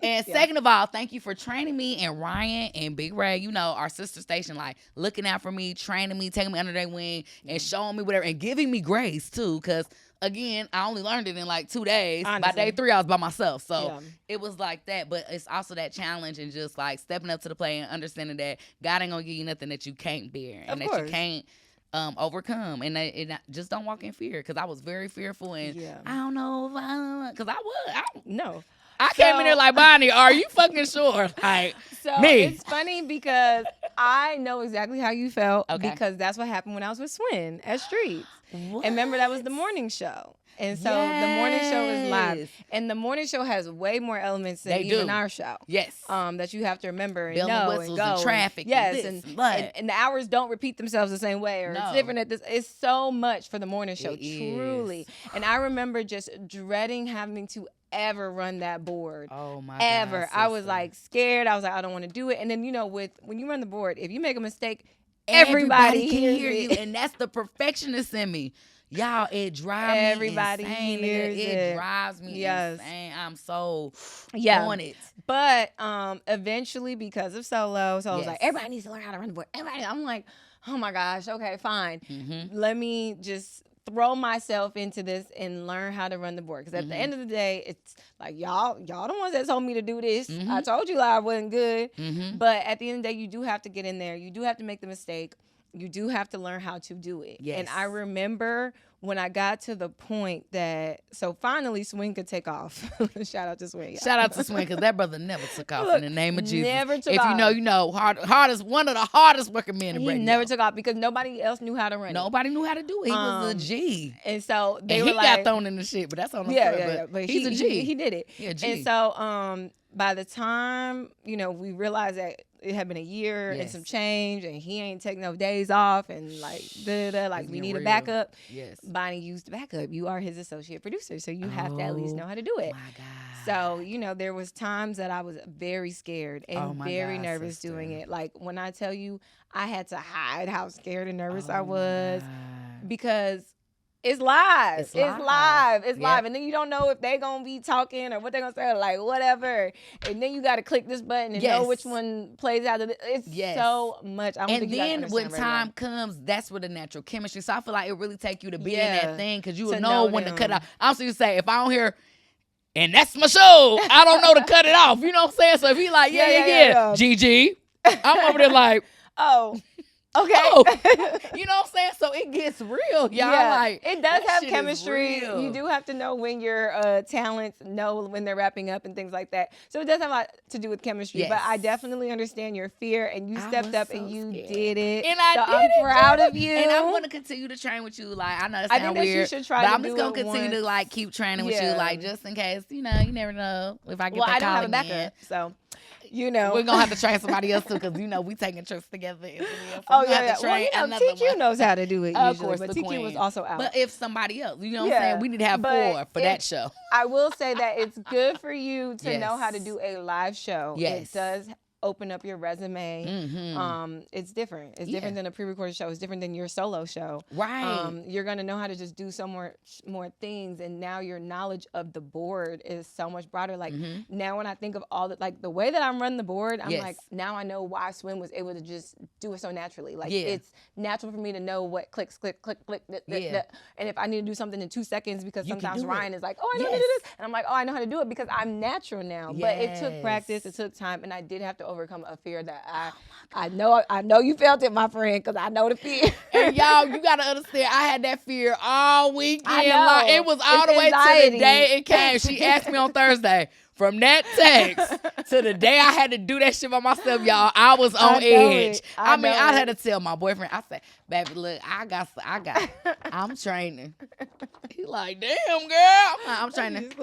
And second of all, thank you for training me and Ryan and Big Ray, you know, our sister station, like looking out for me, training me, taking me under their wing and showing me whatever and giving me grace too. Because again, I only learned it in like 2 days. Honestly. By day 3, I was by myself. So it was like that. But it's also that challenge and just like stepping up to the plate and understanding that God ain't going to give you nothing that you can't bear and that you can't overcome. And just don't walk in fear, because I was very fearful and I don't know if because I came in there like, Bonnie, are you fucking sure? Like, so me. It's funny because I know exactly how you felt because that's what happened when I was with Swin at Streets. What? And remember, that was the morning show. And so the morning show is live. And the morning show has way more elements than even our show. Yes. That you have to remember and Bell know and whistles and go. And traffic. Yes. And the hours don't repeat themselves the same way. Or it's different at this. It's so much for the morning show, truly. And I remember just dreading having to ever run that board. Oh my ever. God, I was like scared. I was like, I don't want to do it. And then, you know, when you run the board, if you make a mistake, everybody can hear you. And that's the perfectionist in me. Y'all, it drives me insane. It drives me insane. I'm so on it. But eventually, because of solo, I was like, everybody needs to learn how to run the board. I'm like, oh my gosh, okay, fine. Let me just throw myself into this and learn how to run the board. Because at the end of the day, it's like, y'all the ones that told me to do this. I told you I wasn't good. But at the end of the day, you do have to get in there. You do have to make the mistake. You do have to learn how to do it. Yes. And I remember when I got to the point that, so finally Swin could take off. Shout out to Swin. Shout out to Swin, because that brother never took off. Look, in the name of Jesus. Never took off. If you know, you know. Hardest, one of the hardest working men in radio. He never took off because nobody else knew how to run it. Nobody knew how to do it. He was a G. And so they and were he like, got thrown in the shit, but that's on the front. But he's a G. He did it. Yeah, G. And so by the time, you know, we realized that it had been a year and some change, and he ain't taking no days off, and like we need a backup. Yes. Bonnie used the backup. You are his associate producer, so you have to at least know how to do it. My God. So, you know, there was times that I was very scared and very nervous doing it. Like when I tell you, I had to hide how scared and nervous I was because it's live. It's live. And then you don't know if they're going to be talking or what they're going to say, like whatever. And then you got to click this button and know which one plays out of it. It's so much. I don't think you guys understand when time comes, that's where the natural chemistry. So I feel like it really take you to be in that thing, because you will know when to cut it off. I'm supposed to say, if I don't hear, and that's my show, I don't know to cut it off. You know what I'm saying? So if he like, Gigi, I'm over there like, oh. Okay. Oh, you know what I'm saying? So it gets real, y'all. Yeah, like, it does have chemistry. You do have to know when your talents know when they're wrapping up and things like that. So it does have a lot to do with chemistry. Yes. But I definitely understand your fear, and you stepped up and you did it. And I did I'm it, proud of you. And I'm going to continue to train with you. Like, I know it sounds weird, that you should try but to I'm just going to continue to like keep training with you, like just in case. You know, you never know if I get that call again. I don't have a backup, so. You know, we're gonna have to train somebody else too, because we taking trips together. So oh yeah. Well, TQ knows how to do it. Of usually, course, but the TQ queen was also out. But if somebody else, what I'm saying, we need to have 4 for that show. I will say that it's good for you to know how to do a live show. Yes. It does open up your resume. It's different. It's different than a pre-recorded show. It's different than your solo show. Right. You're gonna know how to just do so more things, and now your knowledge of the board is so much broader. Like now, when I think of all the way that I'm running the board, I'm like, now I know why Swim was able to just do it so naturally. Like it's natural for me to know what clicks, click, click, click, and if I need to do something in 2 seconds, because sometimes Ryan is like, oh, I know how to do this, and I'm like, oh, I know how to do it because I'm natural now. But it took practice, it took time, and I did have to overcome a fear that I know you felt it, my friend, because I know the fear. And y'all, you gotta understand, I had that fear all weekend. I know. Like, it was all the way to the day it came. She asked me on Thursday. From that text to the day I had to do that shit by myself, y'all, I was on edge. I had to tell my boyfriend, I said, baby, look, I'm training. He like, damn, girl. I'm training.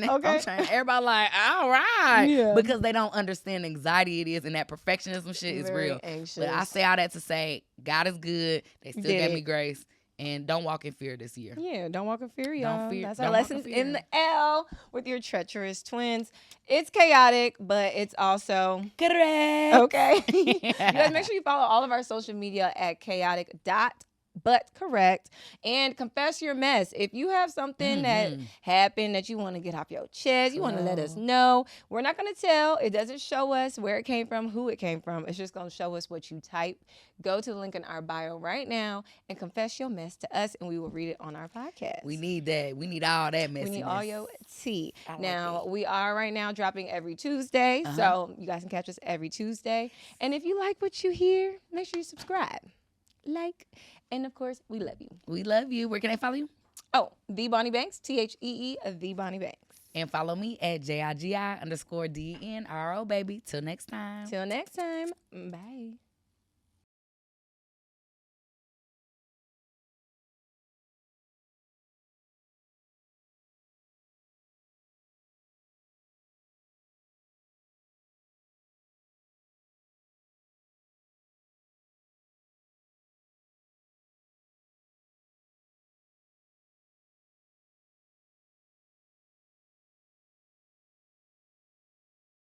Everybody like, all right. Yeah. Because they don't understand the anxiety it is, and that perfectionism shit is real. Anxious. But I say all that to say, God is good. They still gave me grace. And don't walk in fear this year. Yeah, don't walk in fear, y'all. Don't fear. That's our lessons in the L with your treacherous twins. It's chaotic, but it's also correct. Okay. You guys make sure you follow all of our social media at chaotic.butcorrect and confess your mess. If you have something that happened that you want to get off your chest, you want to let us know. We're not going to tell. It doesn't show us where it came from, who it came from. It's just going to show us what you type. Go to the link in our bio right now and confess your mess to us, and we will read it on our podcast. We need that. We need all that messiness. We need all your tea. Now, we are right now dropping every Tuesday, so you guys can catch us every Tuesday. And if you like what you hear, make sure you subscribe, like, and of course, we love you. We love you. Where can I follow you? Oh, The Bonnie Banks, THEE, The Bonnie Banks. And follow me at JIGI_DNRO, baby. Till next time. Till next time. Bye.